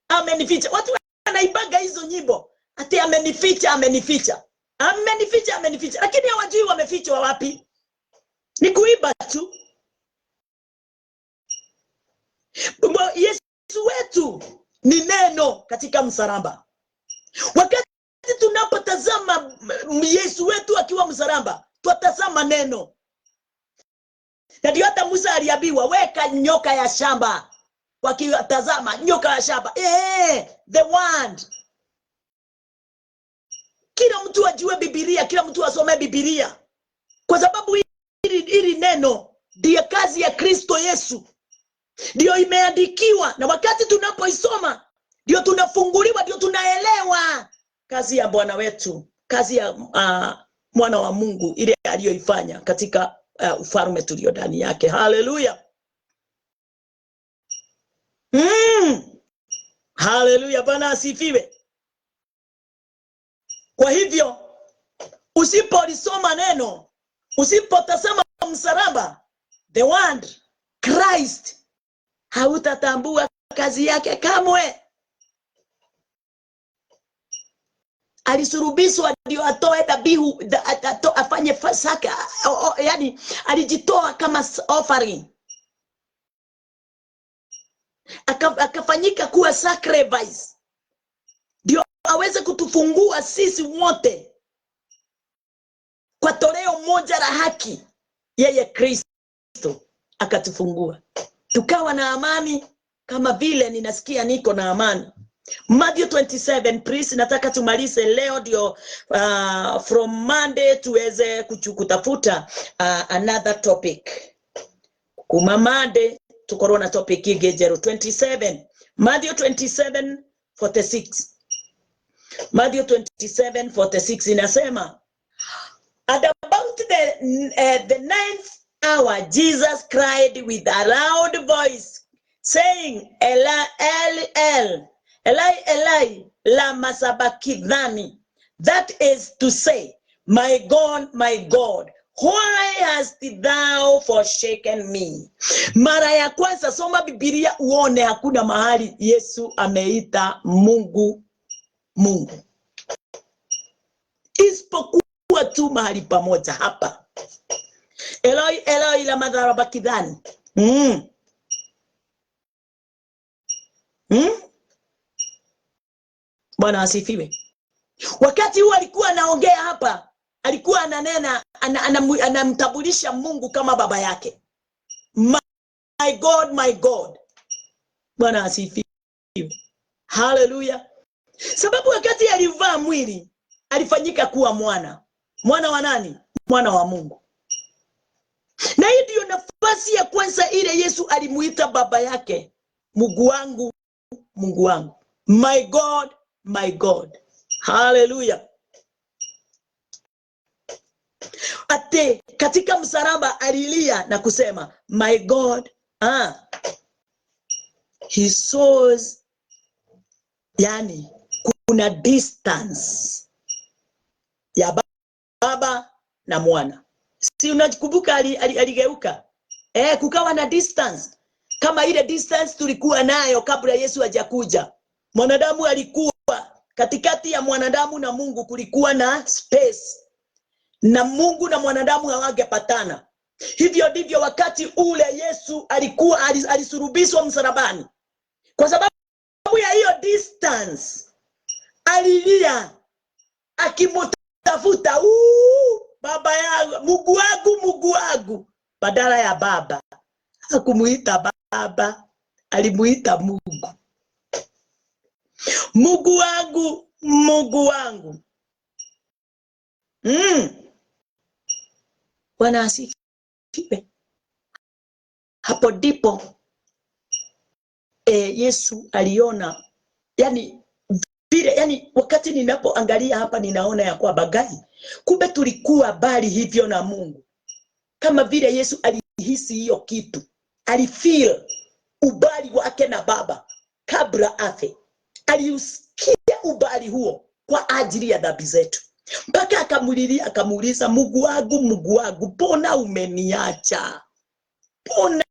Amenificha. Watu wanaibaga hizo nyimbo. Ati amenificha, amenificha. Amenificha, amenificha. Lakini hawajui wamefichwa wapi. Ni kuiba tu. Yesu wetu ni neno katika msalaba. Wakati tunapotazama Yesu wetu akiwa msalaba, tutazama neno. Na ndio hata Musa aliambiwa weka nyoka ya shamba. Wakitazama nyoka ya shamba, the word. Kila mtu ajue Biblia, kila mtu asome Biblia. Kwa sababu hili neno ndiyo kazi ya Kristo Yesu. Ndio imeandikiwa, na wakati tunapoisoma ndio tunafunguliwa, ndio tunaelewa kazi ya Bwana wetu, kazi ya mwana wa Mungu ile aliyoifanya katika ufalme tulio ndani yake. Haleluya. Haleluya, Bwana asifiwe. Kwa hivyo usipolisoma neno, usipotazama msalaba, the word Christ, hautatambua kazi yake kamwe. Alisurubishwa ndio atoe dhabihu, afanye fasaka, yani alijitoa kama offering. Akafanyika kuwa sacrifice ndio aweze kutufungua sisi wote kwa toleo moja la haki. Yeye Kristo akatufungua tukawa na amani, kama vile ninasikia niko na amani. Matthew 27, please. Nataka tumalize leo ndio from Monday tuweze kutafuta another topic. Kuma Monday tukorona na topic igejero 27. Matthew 27:46. Matthew 27:46 inasema, at about the ninth hour Jesus cried with a loud voice, saying, Eli, Eli, Eli, Eli, lama sabachthani. That is to say, my God, why hast thou forsaken me? Mara ya kwanza soma Biblia uone hakuna mahali Yesu ameita Mungu Mungu, isipokuwa tu mahali pamoja hapa, Eloi, Eloi, lama sabachthani. Bwana asifiwe. Wakati huo alikuwa anaongea hapa, alikuwa ananena, anamtambulisha Mungu kama baba yake. My God, my God. Bwana asifiwe. Haleluya. Sababu wakati alivaa mwili, alifanyika kuwa mwana. Mwana wa nani? Mwana wa Mungu. Na hii ndio nafasi ya kwanza ile Yesu alimuita baba yake, Mungu wangu, Mungu wangu. My God, my God. Haleluya. Ate katika msalaba alilia na kusema my God. He saws, yani kuna distance ya baba na mwana. Si unakumbuka aligeuka? Kukawa na distance. Kama ile distance tulikuwa nayo kabla Yesu hajakuja. Mwanadamu alikuwa katikati ya mwanadamu na Mungu kulikuwa na space, na Mungu na mwanadamu hawangepatana. Hivyo ndivyo wakati ule Yesu alisulubishwa msalabani. Kwa sababu ya hiyo distance, alilia akimtafuta, baba yangu, Mungu wangu, badala ya baba. Hakumuita baba, alimuita Mungu. Mungu wangu, Mungu wangu. Bwana asifiwe. Hapo ndipo Yesu aliona, yani vile, yani wakati ninapoangalia hapa ninaona ya kwamba gai, kumbe tulikuwa bali hivyo na Mungu. Kama vile Yesu alihisi hiyo kitu, alifeel ubali wake na baba kabla afe. Aliusikia ubali huo kwa ajili ya dhambi zetu. Mpaka akamulilia, akamuuliza, Mungu wangu, mbona umeniacha? Mbona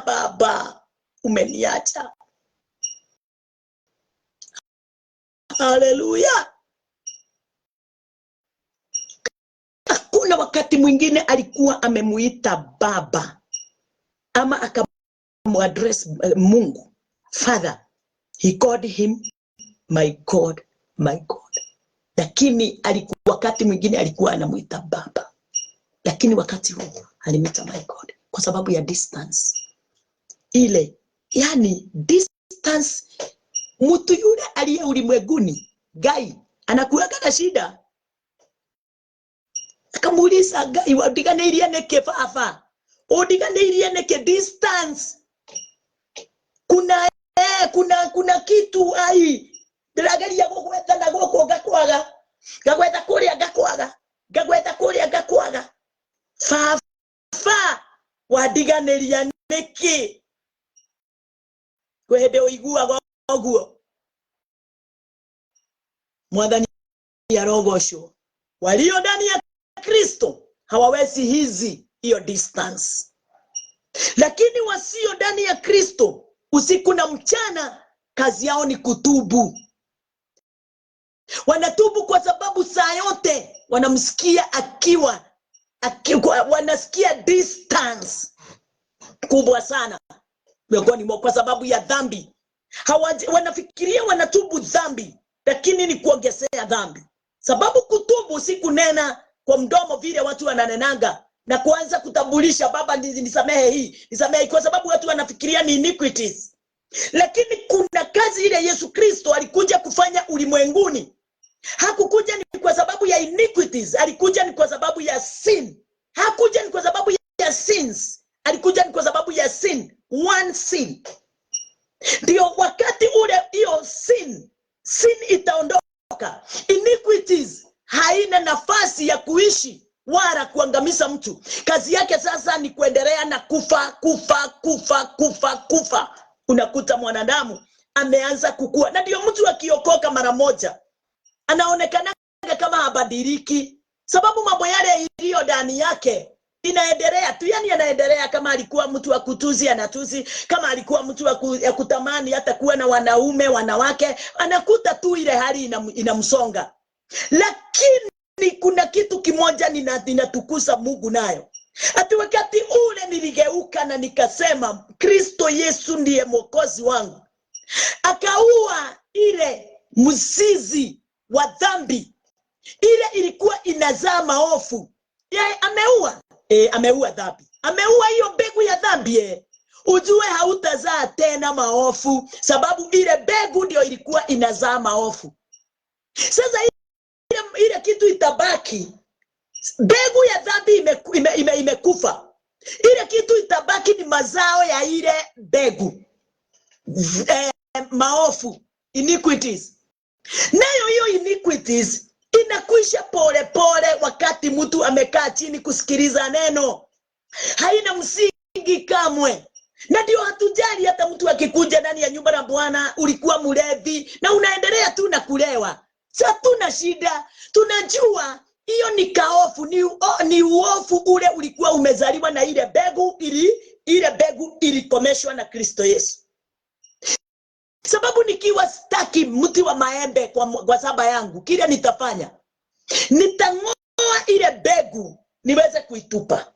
baba umeniacha? Haleluya. Hakuna wakati mwingine alikuwa amemuita baba ama akamuaddress Mungu Father. He called him my God, my God. Lakini wakati mwingine alikuwa anamuita baba, lakini wakati huu alimuita my God kwa sababu ya distance ile. Yani distance, mtu yule aliye ulimwenguni gai anakuaga na shida. Akamuuliza gai, wadiganeirie neke baba? Odiganeirie neke distance? Kuna kitu ai ndirageria gugweta na guko gakwaga, gagweta kuria gakwaga, fa wadiganeirie neke? Kwende uigua oguo mwathani arogocwo. Walio ndani ya Kristo hawawezi hiyo distance, lakini wasio ndani ya Kristo usiku na mchana kazi yao ni kutubu. Wanatubu kwa sababu saa yote wanamsikia akiwa wanasikia distance kubwa sana miongoni mwao kwa sababu ya dhambi. Wanafikiria wanatubu dhambi, lakini ni kuongezea dhambi. Sababu kutubu si kunena kwa mdomo vile watu wananenanga na kuanza kutambulisha baba nisamehe hii, nisamehe, kwa sababu watu wanafikiria ni iniquities. Lakini kuna kazi ile Yesu Kristo alikuja kufanya ulimwenguni. Hakukuja ni kwa sababu ya iniquities, alikuja ni kwa sababu ya sin. Hakuja ni kwa sababu ya sins, alikuja ni kwa sababu ya sin. One sin. Ndio wakati ule hiyo sin itaondoka, iniquities haina nafasi ya kuishi wala kuangamiza mtu. Kazi yake sasa ni kuendelea na kufa. Unakuta mwanadamu ameanza kukua, na ndio mtu akiokoka mara moja anaonekana kama habadiliki, sababu mambo yale iliyo ndani yake inaendelea tu. Yani anaendelea. Kama alikuwa mtu wa kutuzi anatuzi, kama alikuwa mtu wa kutamani hata kuwa na wanawake, anakuta tu ile hali inamsonga. Lakini kuna kitu kimoja ninatukuza Mungu nayo. Ati wakati ule niligeuka na nikasema Kristo Yesu ndiye mwokozi wangu, akaua ile mzizi wa dhambi, ile ilikuwa inazaa maovu. Yeye ameua dhambi, ameua hiyo mbegu ya dhambi. Ujue hautazaa tena maovu, sababu ile mbegu ndio ilikuwa inazaa maovu. Sasa ile kitu itabaki, mbegu ya dhambi imekufa. Ile kitu itabaki ni mazao ya ile mbegu, maovu, iniquities. Nayo hiyo iniquities inakwisha pole pole wakati mtu amekaa chini kusikiliza neno. Haina msingi kamwe. Na ndio hatujali hata mtu akikuja ndani ya nyumba la Bwana, ulikuwa mlevi na unaendelea tu na kulewa. Sasa tuna shida. Tunajua hiyo ni kaofu, ni uofu ule ulikuwa umezaliwa na ile mbegu ilikomeshwa na Kristo Yesu. Sababu nikiwa staki mti wa maembe kwa saba yangu, kile nitafanya, nitang'oa ile begu niweze kuitupa.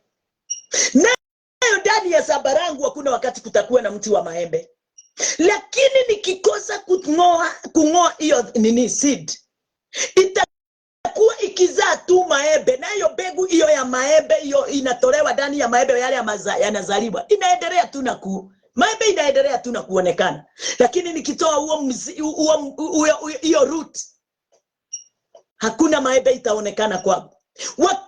Nayo ndani ya saba langu hakuna wakati kutakuwa na mti wa maembe. Lakini nikikosa kung'oa hiyo seed, itakuwa ikizaa tu maembe, na hiyo begu hiyo ya maembe hiyo inatolewa ndani ya maembe yale yanazaliwa, inaendelea tu na maembe inaendelea tu na kuonekana. Lakini nikitoa hiyo root, hakuna maembe itaonekana kwangu.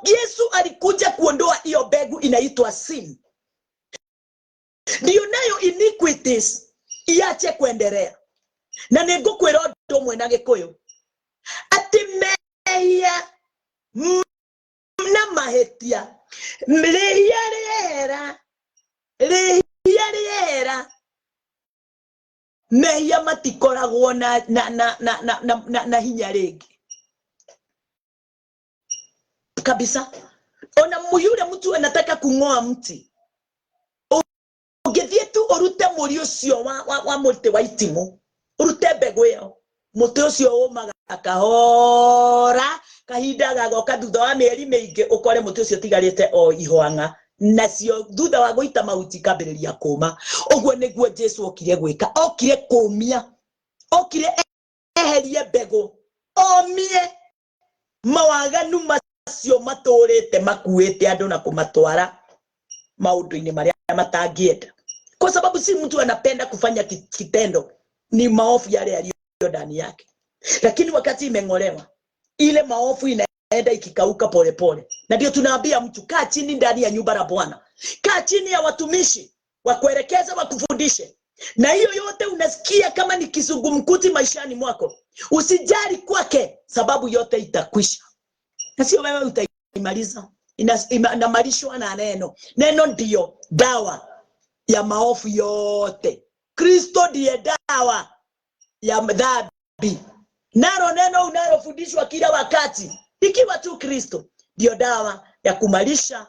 Yesu alikuja kuondoa hiyo begu inaitwa sin. Ndio nayo iniquities iache kuendelea. Na nego kwero ndomwe na Gikuyu ati meya na mahetia mreyarera meya matikoragwo na hinya ringi kabisa. Ona muyure mtu anataka kung'oa mti, ugethie tu urute muri ucio wa muti wa itimu, urute mbegu iyo, muti ucio umaga kahora, kahinda gagoka thutha wa mieri mingi ukore muti ucio tigarite o ihwanga, nacio thutha wa guita mahuti kambiriria kuma. Uguo niguo Jesu okire gwika, okire kumia, okire eherie mbegu, omie mawaganu macio maturite makuite andu na kumatwara maundu-ini maria matangienda. Kwa sababu si mtu anapenda kufanya kitendo, ni maofu yale yaliyo ndani yake. Lakini wakati imeng'olewa, ile maofu inaenda ikikauka polepole. Na ndio tunaambia mtu, kaa chini ndani ya nyumba la Bwana, kaa chini ya watumishi wakuelekeza, wakufundishe. Na hiyo yote unasikia kama ni kizungumkuti maishani mwako, usijali kwake, sababu yote itakwisha. Na sio wewe utaimaliza, inamalishwa na neno. Neno ndio dawa ya maofu yote. Kristo ndiye dawa ya dhambi. Nalo neno unalofundishwa kila wakati, ikiwa tu Kristo, ndio dawa ya kumalisha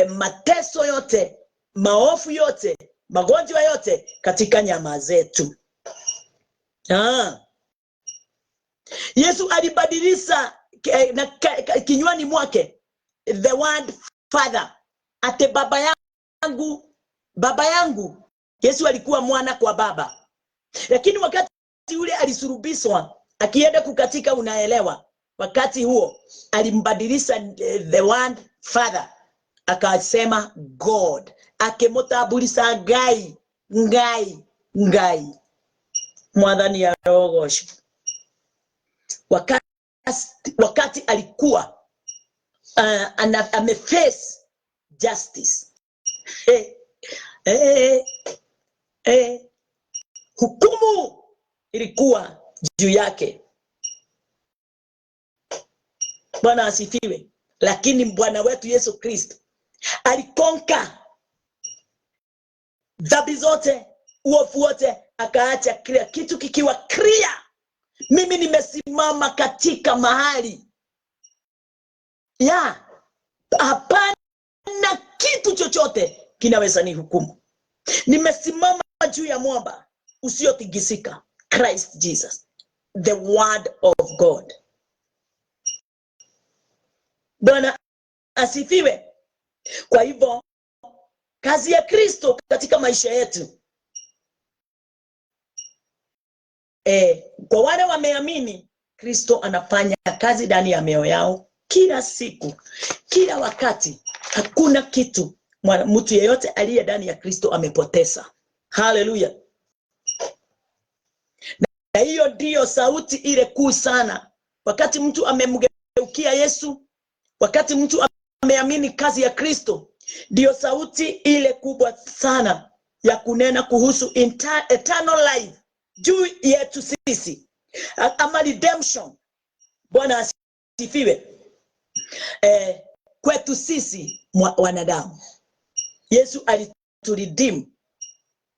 mateso yote, maofu yote, magonjwa yote katika nyama zetu. Yesu alibadilisha na kinywani mwake the word father. Ate baba yangu. Yesu alikuwa mwana kwa baba. Lakini wakati ule alisurubishwa akienda kukatika, unaelewa, wakati huo alimbadilisha the word father, akasema God, akemutambulisa ngai mwathani ya rogosho. Wakati alikuwa ameface justice, hukumu ilikuwa juu yake. Bwana asifiwe. Lakini Bwana wetu Yesu Kristo alikonka dhambi zote, uovu wote, akaacha kila kitu kikiwa clear. Mimi nimesimama katika mahali hapana kitu chochote kinaweza ni hukumu. Nimesimama juu ya mwamba usiotikisika, Christ Jesus, the word of God. Bwana asifiwe. Kwa hivyo kazi ya Kristo katika maisha yetu, kwa wale wameamini, Kristo anafanya kazi ndani ya mioyo yao kila siku, kila wakati. Hakuna kitu mtu yeyote aliye ndani ya Kristo amepoteza. Haleluya. Na hiyo ndio sauti ile kuu sana. Wakati mtu amemgeukia Yesu, wakati mtu ameamini kazi ya Kristo, ndio sauti ile kubwa sana ya kunena kuhusu eternal life juu yetu sisi, ama redemption. Bwana asifiwe. Kwetu sisi wanadamu, Yesu alituredeem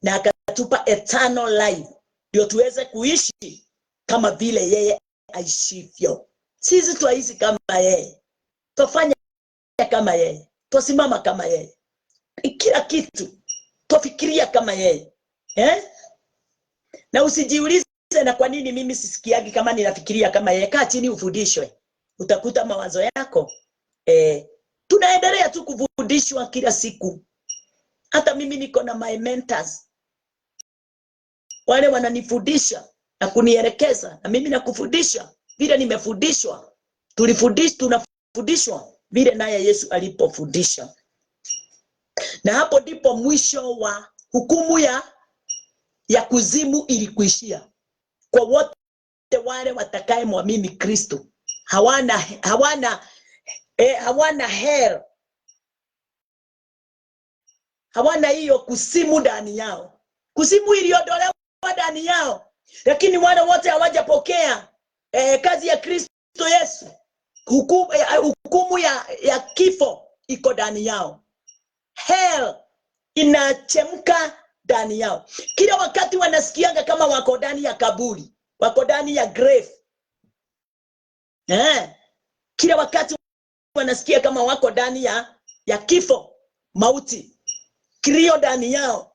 na akatupa eternal life, ndio tuweze kuishi kama vile yeye aishivyo. Sisi tuishi kama yeye, tufanye kama yeye, tusimama kama yeye, kila kitu tufikiria kama yeye. Na usijiulize na kwa nini mimi sisikiagi kama ninafikiria kama yeye. Kaa chini ufundishwe. Utakuta mawazo yako. Tunaendelea tu kufundishwa kila siku. Hata mimi niko na my mentors. Wale wananifundisha na kunielekeza, na mimi nakufundisha vile nimefundishwa. Tunafundishwa vile naye Yesu alipofundisha. Na hapo ndipo mwisho wa hukumu ya kuzimu ilikuishia. Kwa wote wale watakaye muamini Kristo. Hawana hell. Hawana hiyo kuzimu ndani yao. Kuzimu iliondolewa ndani yao. Lakini wale wote hawajapokea kazi ya Kristo Yesu, hukumu ya kifo iko ndani yao. Hell inachemka ndani yao. Kila wakati wanasikianga kama wako ndani ya kaburi, wako ndani ya grave. Kila wakati wanasikia kama wako ndani ya kifo, mauti, kilio ndani yao.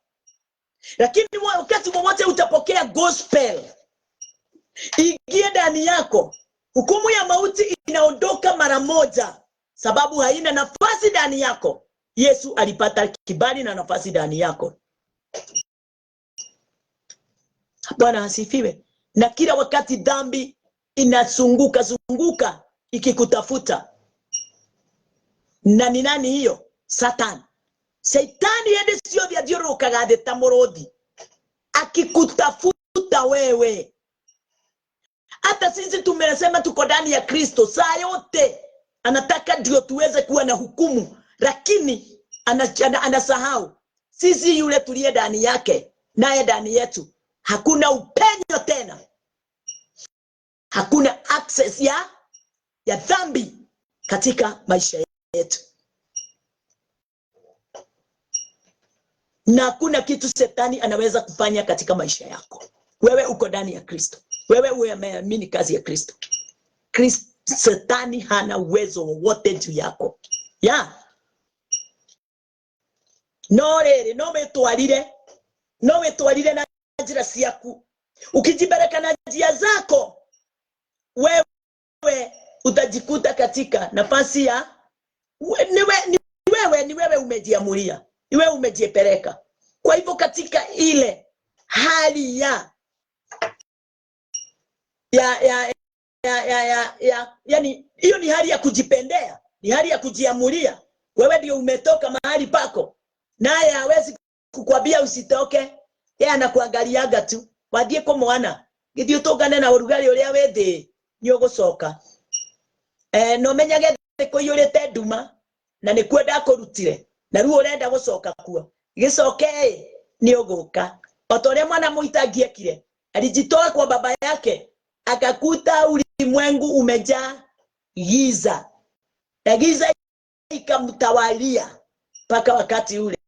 Lakini wakati wowote utapokea gospel, ingie ndani yako, hukumu ya mauti inaondoka mara moja, sababu haina nafasi ndani yako. Yesu alipata kibali na nafasi ndani yako. Bwana asifiwe. Na kila wakati dhambi inazunguka ikikutafuta. Na ni nani hiyo? Satan. Shetani yeye sio vya dioro kagade tamorodi. Akikutafuta wewe. Hata sisi tumesema tuko ndani ya Kristo saa yote. Anataka ndio tuweze kuwa na hukumu, lakini anasahau sisi yule tuliye ndani yake, naye ndani yetu hakuna upenyo tena. Hakuna access ya dhambi katika maisha yetu. Na hakuna kitu Shetani anaweza kufanya katika maisha yako. Wewe uko ndani ya Kristo. Wewe umeamini kazi ya Kristo. Shetani hana uwezo wowote juu yako. No metwarire na njira ciaku. Ukijibaraka na njia zako, wewe utajikuta katika nafasi ya ni wewe umejiamulia. Ni wewe umejiepeleka. Kwa hivyo katika ile hali yani hiyo ni hali ya kujipendea, ni hali ya kujiamulia. Wewe ndio umetoka mahali pako, naye hawezi kukwambia usitoke. Yeye anakuangaliaga tu. Wadie kwa mwana githio tongane na urugari uria wethi ni ugucoka. No menyage ko yurite nduma na ni kwenda kurutire na ruo urenda gucoka kuo. Gicoke ni uguka. Otoria mwana muitangie kire alijitoa kwa baba yake, akakuta ulimwengu umejaa giza. Na giza ikamtawalia mpaka wakati ule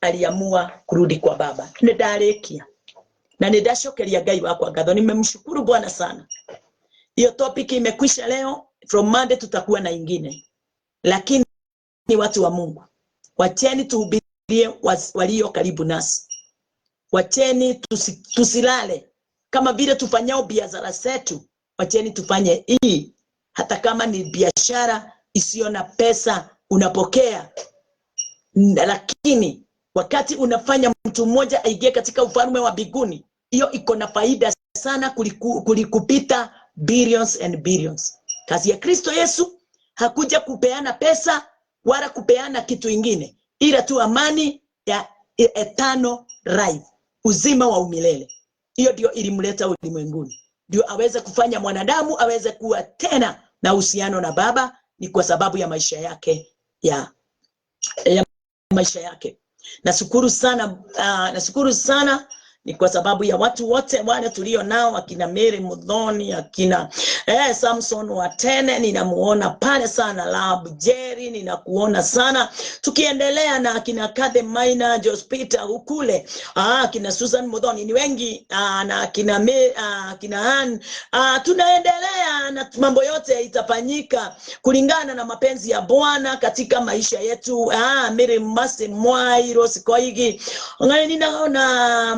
aliamua kurudi kwa baba. Nidalekia na nidashokeria Ngai wako ngatho. Nimemshukuru Bwana sana. Hiyo topic imekwisha leo. From Monday tutakuwa na ingine. Lakini ni watu wa Mungu, wacheni tuhubirie walio karibu nasi. Wacheni tusilale kama vile tufanyao biashara zetu. Wacheni tufanye hii, hata kama ni biashara isiyo na pesa unapokea. Lakini wakati unafanya mtu mmoja aingie katika ufalme wa mbinguni, hiyo iko na faida sana kulikupita billions and billions. Kazi ya Kristo Yesu hakuja kupeana pesa wala kupeana kitu ingine, ila tu amani ya eternal life, uzima wa umilele. Hiyo ndio ilimleta ulimwenguni, ndio aweze kufanya mwanadamu aweze kuwa tena na uhusiano na Baba. Ni kwa sababu ya maisha yake maisha yake. Nashukuru sana ni kwa sababu ya watu wote wale tulio nao, akina Mary Mudhoni, akina Samson Watene, ninamuona pale sana. Lab Jerry, ninakuona sana. Tukiendelea na akina Kade Maina, Jospita ukule, akina Susan Mudhoni, ni wengi, na akina Han. Tunaendelea na mambo yote itafanyika kulingana na mapenzi ya Bwana katika maisha yetu. Mary Mase Mwai Rose Koigi. Ninaona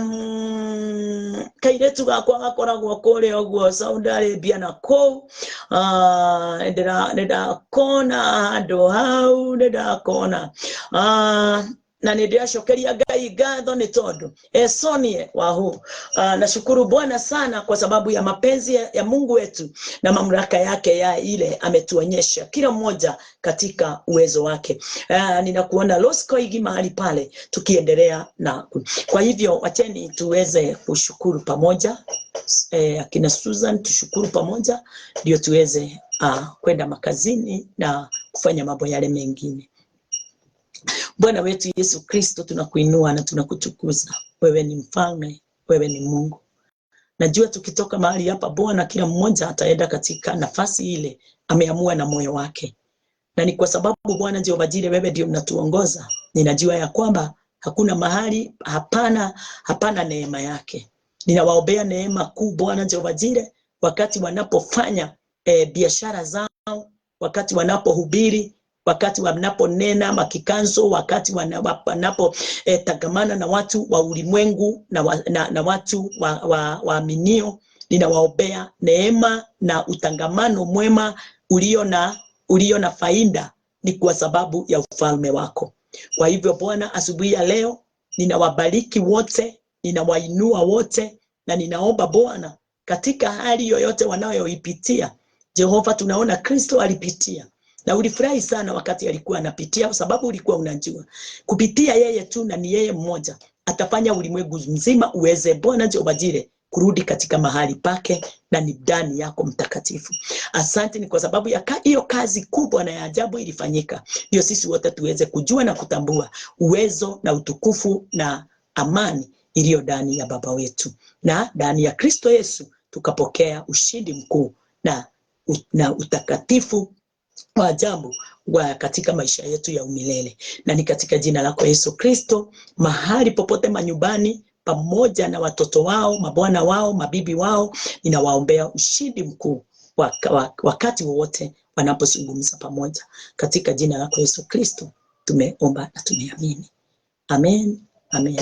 kairetu gakwa gakoragwo kuria ogwo Saudi Arabia na ko ndira kona handu hau ndakona na nĩndĩracokeria Ngai ngatho nĩ tondũ Sonia wahu. Nashukuru Bwana sana kwa sababu ya mapenzi ya Mungu wetu na mamlaka yake ya ile ametuonyesha kila mmoja katika uwezo wake. Ninakuona Loskoigi mahali pale tukiendelea na kwa hivyo wacheni tuweze kushukuru pamoja. Akina Susan tushukuru pamoja ndio tuweze kwenda makazini na kufanya mambo yale mengine. Bwana wetu Yesu Kristo, tunakuinua na tunakutukuza. Wewe ni mfalme, wewe ni Mungu. Najua tukitoka mahali hapa Bwana, kila mmoja ataenda katika nafasi ile ameamua na moyo wake. Na ni kwa sababu Bwana Jehova Jire, wewe ndio unatuongoza. Ninajua ya kwamba hakuna mahali hapana neema yake. Ninawaombea neema kuu Bwana Jehova Jire wakati wanapofanya biashara zao, wakati wanapohubiri, wakati wanaponena makikanzo, wakati wanapo tagamana na watu wa ulimwengu na watu waaminio. Ninawaombea neema na utangamano mwema ulio na faida, ni kwa sababu ya ufalme wako. Kwa hivyo Bwana, asubuhi ya leo ninawabariki wote, ninawainua wote, na ninaomba Bwana katika hali yoyote wanayoipitia. Jehova, tunaona Kristo alipitia na ulifurahi sana wakati alikuwa anapitia, kwa sababu ulikuwa unajua kupitia yeye tu na ni yeye mmoja atafanya ulimwengu mzima uweze Bwana Jehova Jire kurudi katika mahali pake na ni ndani yako mtakatifu. Asante ni kwa sababu ya hiyo kazi kubwa na ya ajabu ilifanyika. Ndio sisi wote tuweze kujua na kutambua uwezo na utukufu na amani iliyo ndani ya Baba wetu, na ndani ya Kristo Yesu tukapokea ushindi mkuu na utakatifu wa ajabu katika maisha yetu ya umilele. Na ni katika jina lako Yesu Kristo, mahali popote manyumbani, pamoja na watoto wao, mabwana wao, mabibi wao, ninawaombea ushindi mkuu wakati wowote wanapozungumza pamoja. Katika jina lako Yesu Kristo tumeomba na tumeamini. Amen. Amen.